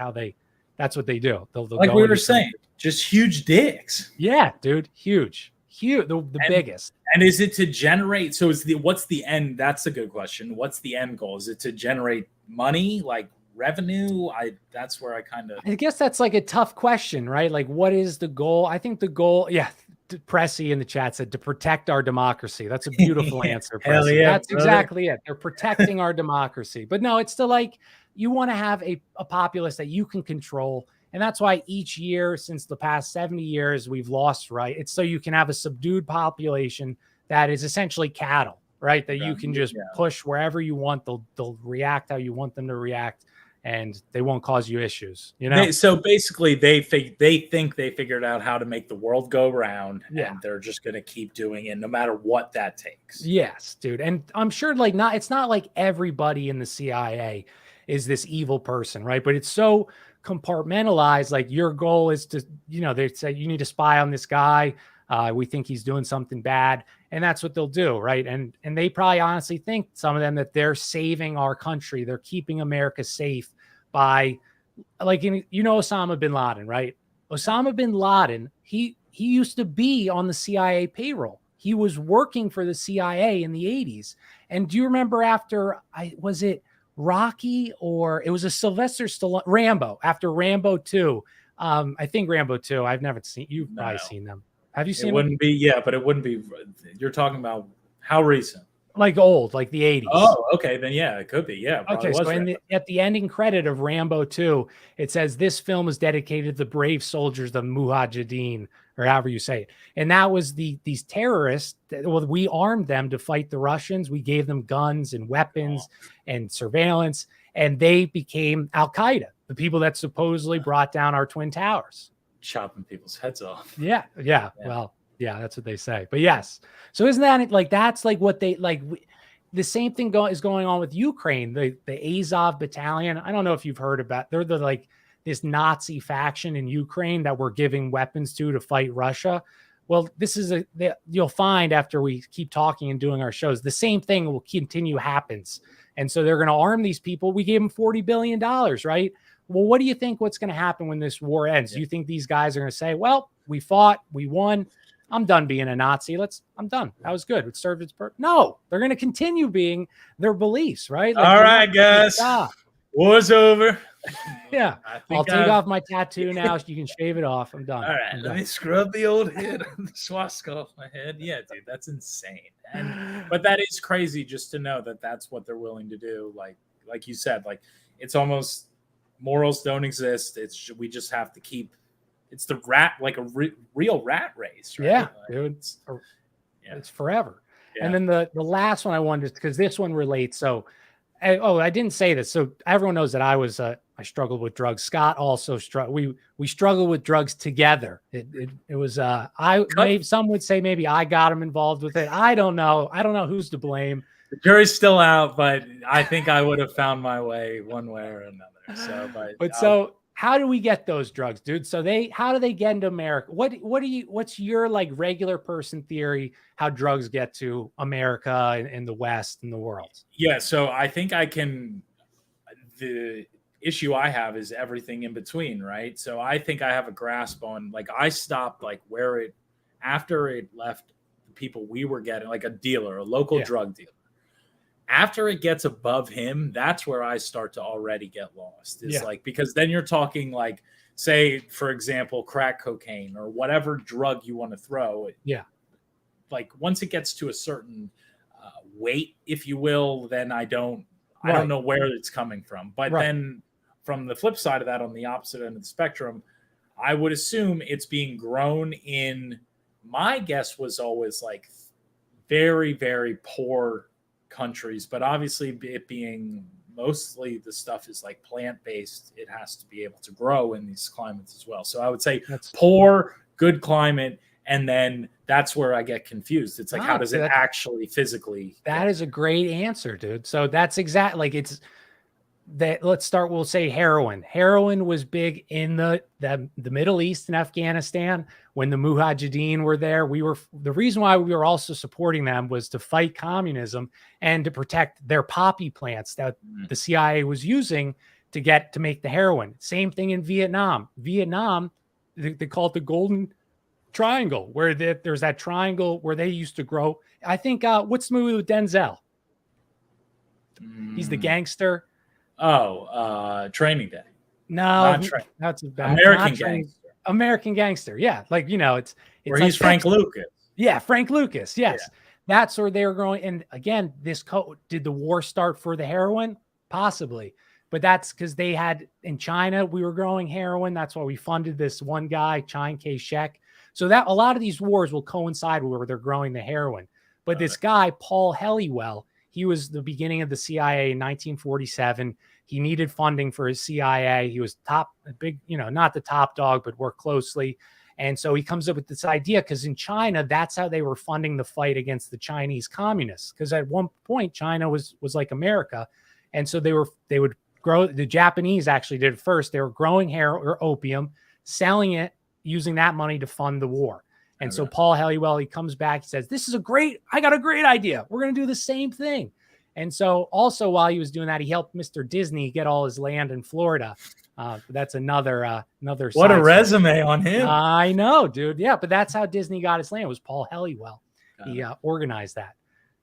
that's what they do. They'll like we were saying, just huge dicks. Yeah, dude. Huge, the biggest. And is it to generate? So what's the end? That's a good question. What's the end goal? Is it to generate money, like revenue? That's where I guess that's like a tough question, right? Like, what is the goal? I think the goal, Pressy in the chat said to protect our democracy. That's a beautiful answer, Hell Pressy. yeah, That's brother. exactly it. They're protecting our democracy. But no, it's still like you want to have a populace that you can control. And that's why each year since the past 70 years, we've lost, right? It's so you can have a subdued population that is essentially cattle, right? That you can just push wherever you want. They'll react how you want them to react, and they won't cause you issues, you know? So basically they think they figured out how to make the world go round, and they're just going to keep doing it no matter what that takes. Yes, dude. And I'm sure like it's not like everybody in the CIA is this evil person, right? But it's so compartmentalized. Like your goal is to, they say you need to spy on this guy. We think he's doing something bad, and that's what they'll do, right? And they probably honestly think, some of them, that they're saving our country. They're keeping America safe by, like, Osama bin Laden, right? Osama bin Laden, he used to be on the CIA payroll. He was working for the CIA in the 80s. And do you remember was it Rocky, or it was a Sylvester Stallone, Rambo, after Rambo 2? I think Rambo 2. I've never seen, you've probably seen them. Have you seen it? Wouldn't be, but it wouldn't be. You're talking about how recent? Like old, like the 80s. Oh, okay. Then it could be. Yeah. Okay. So at the ending credit of Rambo 2, it says this film is dedicated to the brave soldiers of Mujahideen, or however you say it. And that was these terrorists. Well, we armed them to fight the Russians. We gave them guns and weapons and surveillance, and they became Al-Qaeda, the people that supposedly brought down our Twin Towers. Chopping people's heads off. Yeah. Well, yeah, that's what they say. But yes. So isn't that like, that's like what they like. The same thing is going on with Ukraine, the Azov battalion. I don't know if you've heard about, they're like this Nazi faction in Ukraine that we're giving weapons to fight Russia. Well, this is you'll find after we keep talking and doing our shows, the same thing will continue happens. And so they're going to arm these people. We gave them $40 billion, right? Well, what do you think what's going to happen when this war ends? Do you think these guys are going to say, well, we fought, we won, I'm done being a Nazi. I'm done. That was good. It served its purpose. No, they're going to continue being their beliefs, right? Like, all right, guys. War's over. Yeah. I'll take off my tattoo now. You can shave it off. I'm done. All right. Let me scrub the old head, the swastika off my head. Yeah, dude, that's insane. But that is crazy just to know that that's what they're willing to do. Like you said, like it's almost morals don't exist. We just have to keep. It's the like a real rat race, right? Yeah, like, dude. It's forever. Yeah. And then the last one I wanted, because this one relates. So, I didn't say this. So everyone knows that I struggled with drugs. Scott also struggled. We struggled with drugs together. It was some would say maybe I got him involved with it. I don't know. I don't know who's to blame. The jury's still out, but I think I would have found my way one way or another. So, how do we get those drugs, dude? So how do they get into America? What's your like regular person theory, how drugs get to America and the West and the world? Yeah. So I think the issue I have is everything in between, right? So I think I have a grasp on, like, I stopped like after it left the people we were getting, like a local drug dealer. After it gets above him, that's where I start to already get lost. Like, because then you're talking like, say, for example, crack cocaine or whatever drug you want to throw. Yeah. Like once it gets to a certain weight, if you will, then I don't know where it's coming from. But then from the flip side of that, on the opposite end of the spectrum, I would assume it's being grown in, my guess was always like very, very poor countries, but obviously it being mostly the stuff is like plant-based, it has to be able to grow in these climates as well. So I would say poor, good climate, and then that's where I get confused. It's like, how does it actually physically? That is a great answer, dude. So that's exactly like it's that. Let's start. We'll say heroin. Heroin was big in the Middle East and Afghanistan when the Mujahideen were there. The reason why we were also supporting them was to fight communism and to protect their poppy plants that the CIA was using to make the heroin. Same thing in Vietnam. They call it the Golden Triangle, where there's that triangle where they used to grow. I think what's the movie with Denzel? He's the gangster. Training Day. No, that's American Gangster. American Gangster. Yeah. Like, it's Where like he's Frank Lucas. Yeah. Frank Lucas. Yes. Yeah. That's where they were growing. And again, did the war start for the heroin? Possibly. But that's because they had in China, we were growing heroin. That's why we funded this one guy, Chiang Kai-shek. So that a lot of these wars will coincide where they're growing the heroin. But this guy, Paul Helliwell, he was the beginning of the CIA in 1947. He needed funding for his CIA. He was big, not the top dog, but worked closely. And so he comes up with this idea because in China, that's how they were funding the fight against the Chinese communists. Because at one point, China was like America. And so they would grow. The Japanese actually did it first. They were growing heroin or opium, selling it, using that money to fund the war. And so Paul Helliwell, he comes back, he says, I got a great idea. We're going to do the same thing. And so also while he was doing that, he helped Mr. Disney get all his land in Florida. That's another what a resume on him. I know, dude. Yeah, but that's how Disney got his land. It was Paul Helliwell. He organized that.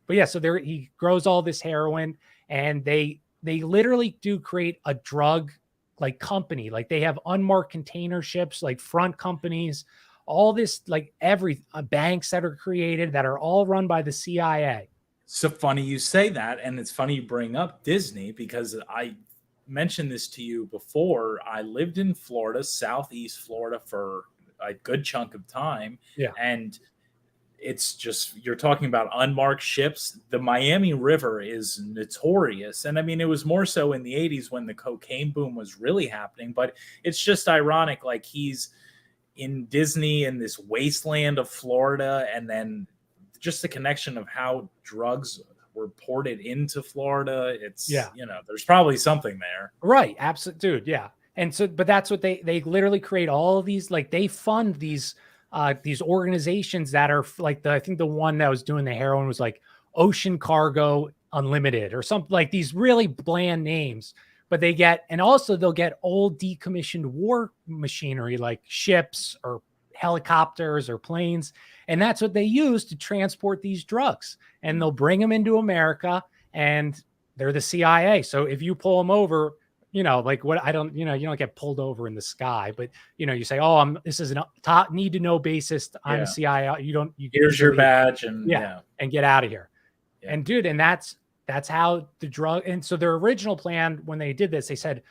But yeah, so he grows all this heroin, and they literally do create a drug like company. Like they have unmarked container ships, like front companies, all this, like banks that are created that are all run by the CIA. So funny you say that. And it's funny you bring up Disney, because I mentioned this to you before. I lived in Florida, Southeast Florida, for a good chunk of time. Yeah. And it's just, you're talking about unmarked ships. The Miami River is notorious. And I mean, it was more so in the 80s when the cocaine boom was really happening. But it's just ironic, like he's in Disney in this wasteland of Florida, and then just the connection of how drugs were ported into Florida. It's, there's probably something there. Right. Absolutely. Dude. Yeah. And so, but that's what they literally create all of these, like they fund these organizations that are like I think the one that was doing the heroin was like Ocean Cargo Unlimited or something, like these really bland names. But they'll get old decommissioned war machinery like ships or helicopters or planes. And that's what they use to transport these drugs. And they'll bring them into America, and they're the CIA. So if you pull them over, like what you don't get pulled over in the sky, but you say, oh, this is a top need to know basis. I'm CIA. Here's your badge and and get out of here. Yeah. And dude, and that's how the drug. And so their original plan when they did this, they said,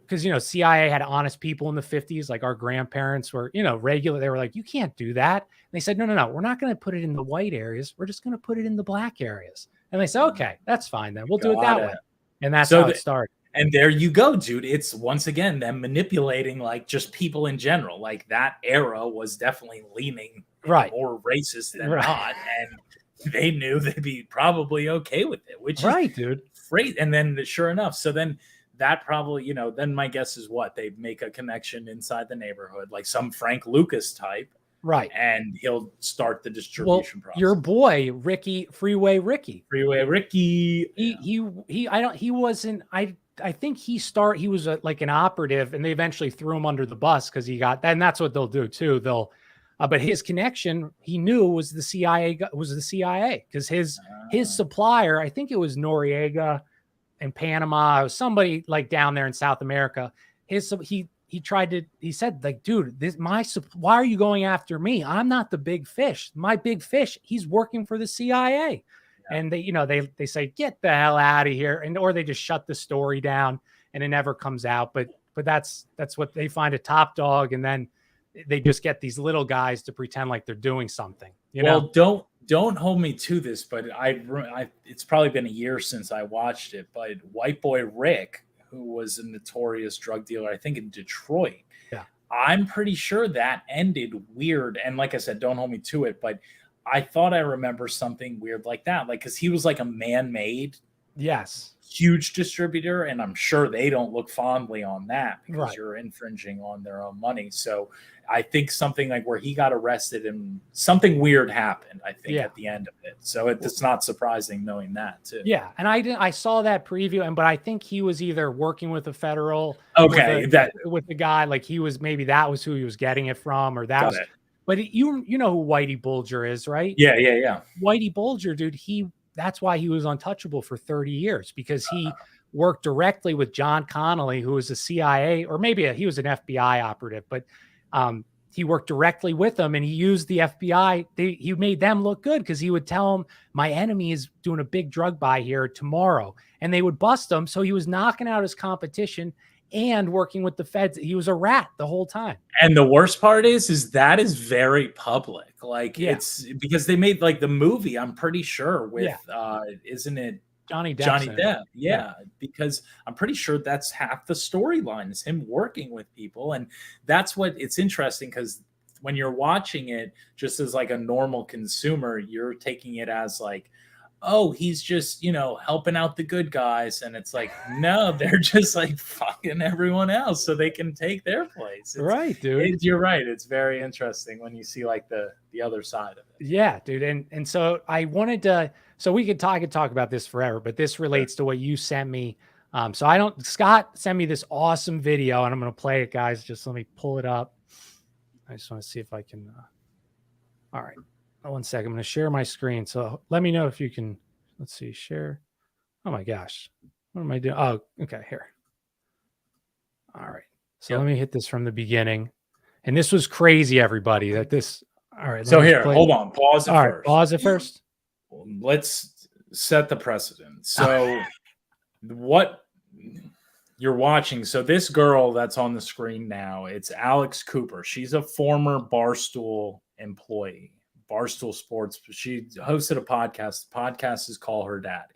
because CIA had honest people in the 50s, like our grandparents were, regular. They were like, you can't do that. And they said, no, we're not going to put it in the white areas. We're just going to put it in the black areas. And they said, okay, that's fine then. We'll do it that way. And that's how it started. And there you go, dude. It's once again them manipulating like just people in general. Like that era was definitely leaning more racist than not, and they knew they'd be probably okay with it, which is dude. Great. And then sure enough, so then that probably, then my guess is what they make a connection inside the neighborhood, like some Frank Lucas type, right? And he'll start the distribution process. Your boy Freeway Ricky, I think he was like an operative, and they eventually threw him under the bus because he got that. And that's what they'll do too. But his connection, he knew was the CIA because his supplier, I think it was Noriega in Panama, it was somebody like down there in South America. He said like, dude, why are you going after me? I'm not the big fish. My big fish, he's working for the CIA. And they say, get the hell out of here. Or they just shut the story down and it never comes out. But that's what they find a top dog. And then they just get these little guys to pretend like they're doing something. Don't hold me to this, but it's probably been a year since I watched it, but White Boy Rick, who was a notorious drug dealer, I think in Detroit. Yeah. I'm pretty sure that ended weird. And like I said, don't hold me to it, but I thought I remember something weird like that. Like, cause he was like a man-made huge distributor. And I'm sure they don't look fondly on that because you're infringing on their own money. So I think something like where he got arrested and something weird happened, I think at the end of it. So it's not surprising knowing that too. Yeah. And I saw that preview but I think he was either working with a federal, with the guy, like maybe that was who he was getting it from, or that was it. But you know who Whitey Bulger is, right? Yeah. Whitey Bulger, dude, that's why he was untouchable for 30 years because he worked directly with John Connolly, who was a CIA, or maybe he was an FBI operative, but he worked directly with them, and he used the FBI. He made them look good because he would tell them, my enemy is doing a big drug buy here tomorrow, and they would bust him. So he was knocking out his competition and working with the feds. He was a rat the whole time. And the worst part is that is very public. Like, it's because they made like the movie, I'm pretty sure, with isn't it Johnny Depp? Johnny Depp. Yeah, because I'm pretty sure that's half the storyline is him working with people. And that's what it's interesting, because when you're watching it just as like a normal consumer, you're taking it as like, oh, he's just, helping out the good guys. And it's like, no, they're just like fucking everyone else so they can take their place. Right, dude. You're right. It's very interesting when you see like the other side of it. Yeah, dude. And so I wanted to, so I could talk about this forever, but this relates to what you sent me. Scott sent me this awesome video, and I'm going to play it, guys. Just let me pull it up. I just want to see if I can. All right. 1 second. I'm going to share my screen. So let me know if you can. Let's see. Share. Oh my gosh. What am I doing? Oh, okay. Here. All right. So let me hit this from the beginning. And this was crazy, everybody. All right. So here, hold on. Pause it first. Right, pause it first. Let's set the precedent. So what you're watching. So this girl that's on the screen now, it's Alex Cooper. She's a former Barstool employee. Barstool Sports. She hosted a podcast. The podcast is Call Her Daddy.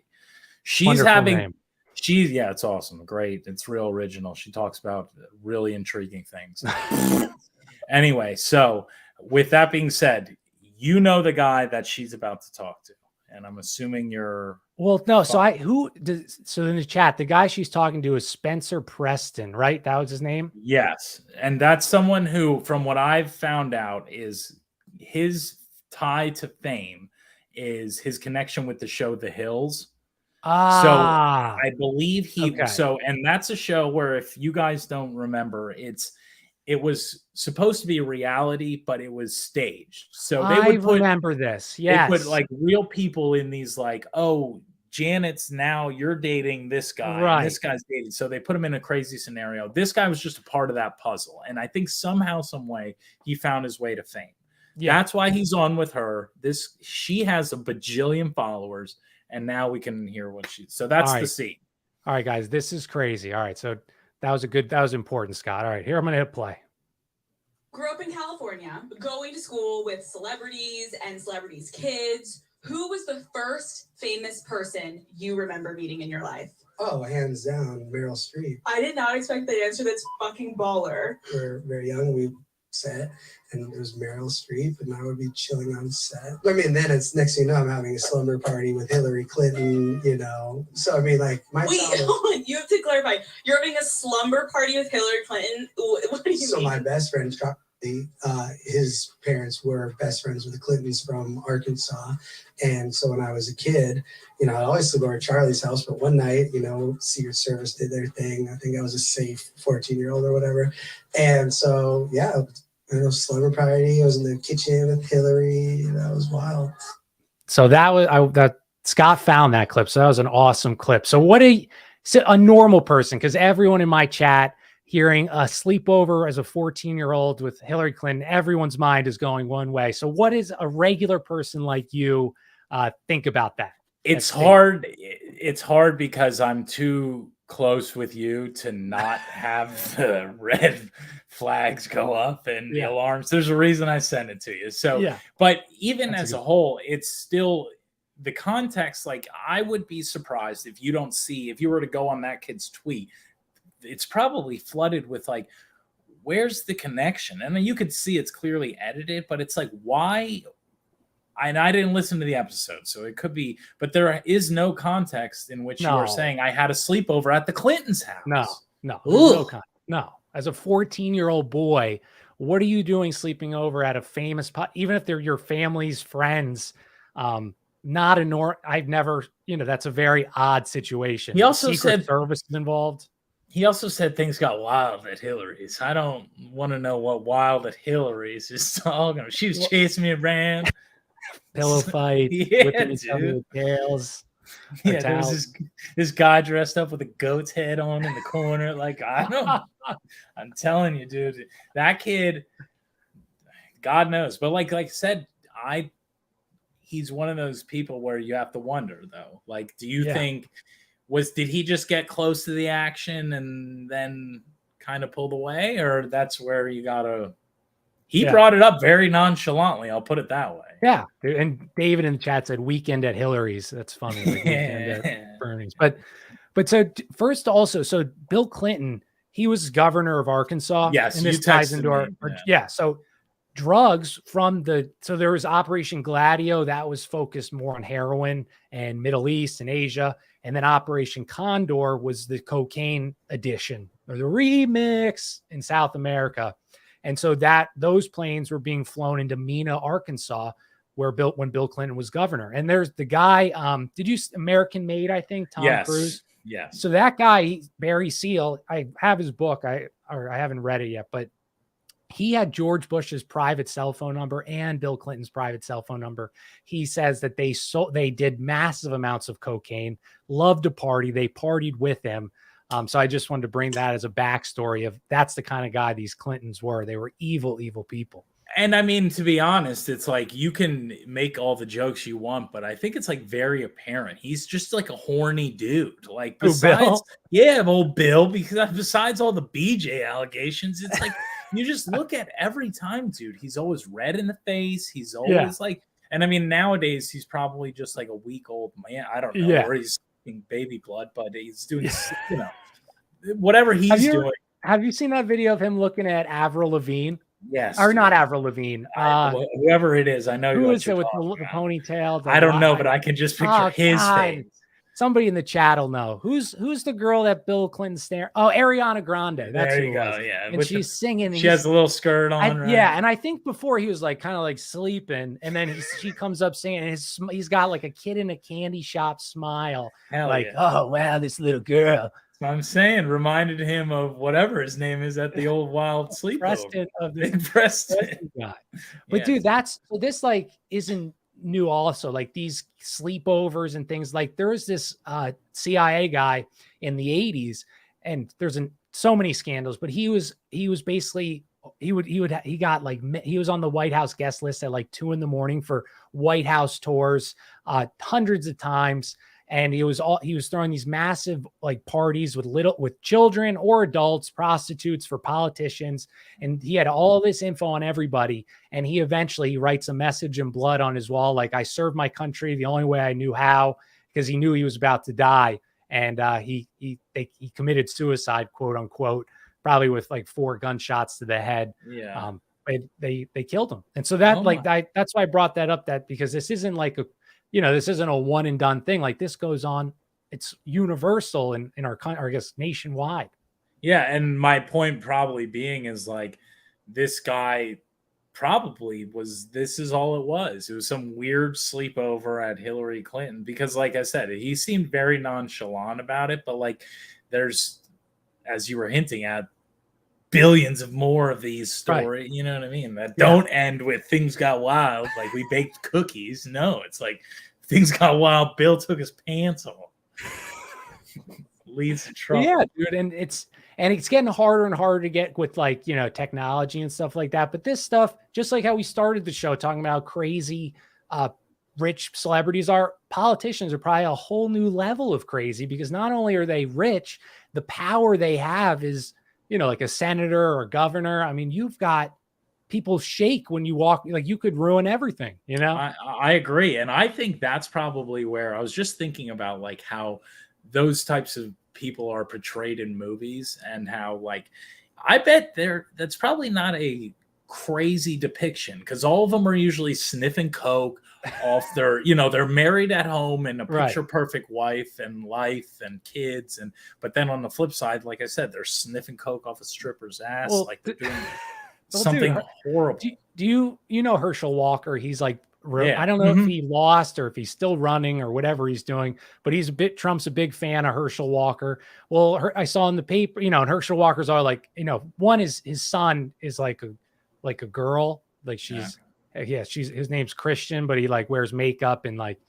She's it's awesome. Great. It's real original. She talks about really intriguing things. Anyway, so with that being said, the guy that she's about to talk to, and I'm assuming you're. Well, no. So so in the chat, the guy she's talking to is Spencer Preston, right? That was his name. Yes. And that's someone who, from what I've found out, is his tie to fame is his connection with the show The Hills. So I believe and that's a show where, if you guys don't remember, it was supposed to be a reality, but it was staged. So they would remember this. Yes. They put like real people in these, like, oh, Janet's now you're dating this guy, right, and this guy's dating. So they put him in a crazy scenario. This guy was just a part of that puzzle. And I think somehow, some way, he found his way to fame. Yeah. That's why he's on with her. She has a bajillion followers, and now we can hear what so that's the scene. All right, guys, this is crazy. All right, so that was important, Scott. All right, here I'm going to hit play. Grew up in California, going to school with celebrities and celebrities' kids. Who was the first famous person you remember meeting in your life? Oh, hands down, Meryl Streep. I did not expect the answer. That's fucking baller. We were very young. We set, and it was Meryl Streep, and I would be chilling on set. I mean, then it's next thing you know, I'm having a slumber party with Hillary Clinton, So I mean, like, you have to clarify. You're having a slumber party with Hillary Clinton. What do you mean? So my best friend, his parents were best friends with the Clintons from Arkansas. And so when I was a kid, I always go to Charlie's house, but one night, Secret Service did their thing. I think I was a safe 14-year-old or whatever. And so, slumber party. I was in the kitchen with Hillary. That was wild. So that Scott found that clip. So that was an awesome clip. So a normal person, because everyone in my chat hearing a sleepover as a 14-year-old with Hillary Clinton, everyone's mind is going one way. So what does a regular person like you think about that? It's hard. It's hard because I'm too close with you to not have the red flags go up and the alarms. There's a reason I sent it to you. So, but even as a whole, it's still the context. Like, I would be surprised if you were to go on that kid's tweet, it's probably flooded with like, where's the connection? And you could see it's clearly edited, but it's like, why? And I didn't listen to the episode, so it could be, but there is no context in which you are saying I had a sleepover at the Clintons' house. No. As a 14-year-old boy, what are you doing sleeping over at a famous, even if they're your family's friends? I've never, that's a very odd situation. He also Secret Service is involved. He also said things got wild at Hillary's. I don't want to know what wild at Hillary's is talking about. She was chasing me around. Pillow fight. Whipping each other with tails. Yeah, there was this guy dressed up with a goat's head on in the corner. Like, I'm telling you, dude, that kid, God knows. But like I said, he's one of those people where you have to wonder though. Like, do you think did he just get close to the action and then kind of pulled away, or that's where you gotta? He brought it up very nonchalantly. I'll put it that way. Yeah, and David in the chat said weekend at Hillary's. That's funny. Like weekend at Bernie's. But so first also, so Bill Clinton, he was governor of Arkansas. Yes, and this ties into our so drugs so there was Operation Gladio that was focused more on heroin and Middle East and Asia. And then Operation Condor was the cocaine edition or the remix in South America. And so those planes were being flown into Mena, Arkansas, when Bill Clinton was governor. And there's the guy, American Made, I think, Tom Cruise. Yeah. So that guy, Barry Seal, I have his book. I haven't read it yet, but he had George Bush's private cell phone number and Bill Clinton's private cell phone number. He says that they did massive amounts of cocaine, loved to party. They partied with him. So I just wanted to bring that as a backstory of that's the kind of guy these Clintons were. They were evil, evil people. And I mean, to be honest, it's like you can make all the jokes you want, but I think it's like very apparent. He's just like a horny dude. Like besides, old Bill, because besides all the BJ allegations, it's like you just look at every time, dude. He's always red in the face. He's always like, and I mean, nowadays he's probably just like a week old man. I don't know, or he's baby blood, but he's doing, whatever he's doing. Have you seen that video of him looking at Avril Lavigne? Yes, or not Avril Lavigne. Whoever it is, I know who is it with the ponytail. I don't know, but I can just picture his face. Somebody in the chat will know who's the girl that Bill Clinton stared. Oh, Ariana Grande. That's there who you it go. was. Yeah, and she's singing. She has a little skirt on. Right? Yeah, and I think before he was like kind of like sleeping, and then she comes up singing. And he's got like a kid in a candy shop smile. Oh wow, this little girl. I'm saying reminded him of whatever his name is at the old wild sleepover. Preston of the Preston guy. But dude, this like isn't new also, like these sleepovers and things. Like there was this CIA guy in the 80s, and there's so many scandals, but he was basically he was on the White House guest list at like 2 a.m. for White House tours hundreds of times. And he was throwing these massive like parties with children or adults, prostitutes for politicians. And he had all this info on everybody. And he eventually writes a message in blood on his wall. Like, I served my country the only way I knew how, because he knew he was about to die. And he committed suicide, quote unquote, probably with like 4 gunshots to the head. Yeah. They killed him. And so that's why I brought that up, because this isn't like this isn't a one and done thing. Like this goes on. It's universal in our country, or I guess nationwide. Yeah. And my point probably being is like, this guy probably this is all it was. It was some weird sleepover at Hillary Clinton, because like I said, he seemed very nonchalant about it, but like there's, as you were hinting at, billions of more of these stories, right. You know what I mean? That don't end with things got wild, like we baked cookies. No, it's like things got wild, Bill took his pants off. Leads to trouble. Yeah, dude. And it's getting harder and harder to get with like, technology and stuff like that. But this stuff, just like how we started the show talking about how crazy rich celebrities are, politicians are probably a whole new level of crazy, because not only are they rich, the power they have is, like a senator or a governor. I mean, you've got people shake when you walk, like you could ruin everything, I agree. And I think that's probably where I was just thinking about, like how those types of people are portrayed in movies, and how like, I bet that's probably not a crazy depiction, because all of them are usually sniffing coke off their, they're married at home and a picture perfect wife and life and kids, but then on the flip side, like I said, they're sniffing coke off a stripper's ass. Like they're doing something horrible. Do you know Herschel Walker? He's like, I don't know if he lost or if he's still running or whatever he's doing, but Trump's a big fan of Herschel Walker. Well, I saw in the paper, and Herschel Walker's are like, one is his son is like a girl, like she's yeah, his name's Christian, but he like wears makeup and like,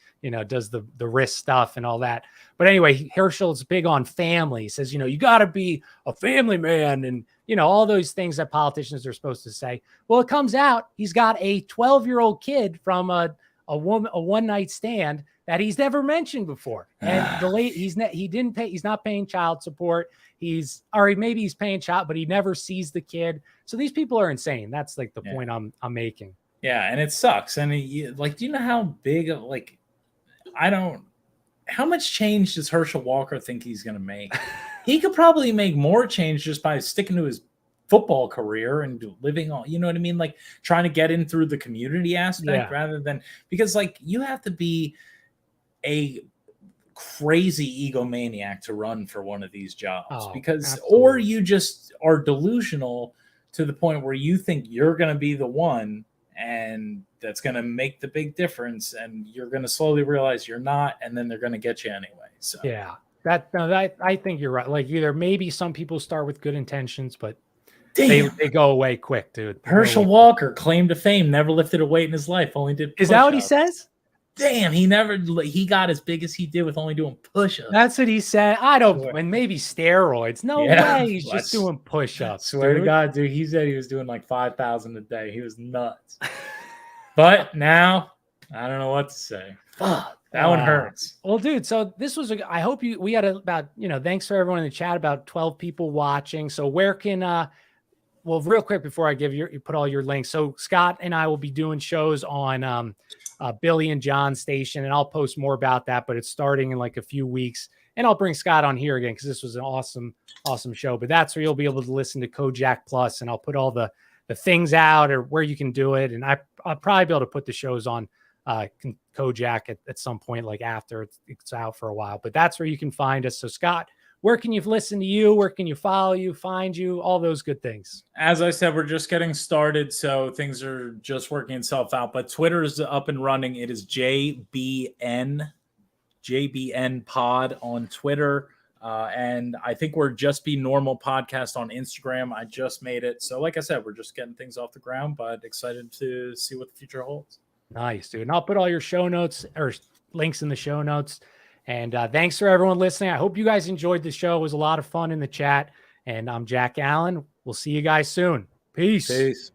does the wrist stuff and all that. But anyway, Herschel's big on family. He says, you got to be a family man and, all those things that politicians are supposed to say. Well, it comes out he's got a 12-year-old kid from a one-night stand that he's never mentioned before. And he's not paying child support. Maybe he's paying child, but he never sees the kid. So these people are insane. That's like the point I'm making. Yeah, and it sucks. And do you know how big of how much change does Herschel Walker think he's going to make? He could probably make more change just by sticking to his football career and living on, you know what I mean? Like trying to get in through the community aspect rather than, because like you have to be a crazy egomaniac to run for one of these jobs or you just are delusional to the point where you think you're going to be the one and that's going to make the big difference, and you're going to slowly realize you're not, and then they're going to get you anyway. So yeah, I think you're right. Like either maybe some people start with good intentions, but they go away quick, dude. Herschel Walker, claim to fame, never lifted a weight in his life, only did push-ups. Is that what he says? Damn, he got as big as he did with only doing push-ups. That's what he said. I don't, and maybe steroids. No way. He's just doing push-ups. Swear to God, dude. He said he was doing like 5,000 a day. He was nuts. But now, I don't know what to say. Fuck, that one hurts. Well, dude, so this was, I hope we had about, thanks for everyone in the chat, about 12 people watching. So where can, well, real quick before I you put all your links. So Scott and I will be doing shows on Billy and John's station, and I'll post more about that, but it's starting in like a few weeks, and I'll bring Scott on here again because this was an awesome show. But that's where you'll be able to listen to COJAC Plus, and I'll put all the things out or where you can do it, and I'll probably be able to put the shows on COJAC at some point, like after it's out for a while. But that's where you can find us. So Scott, where can you listen to you? Where can you follow you, find you, all those good things? As I said, we're just getting started, so things are just working itself out. But Twitter is up and running. It is JBN Pod on Twitter. And I think we're Just Be Normal Podcast on Instagram. I just made it. So like I said, we're just getting things off the ground, but excited to see what the future holds. Nice, dude. And I'll put all your show notes or links in the show notes. And thanks for everyone listening. I hope you guys enjoyed the show. It was a lot of fun in the chat. And I'm Jack Allen. We'll see you guys soon. Peace. Peace.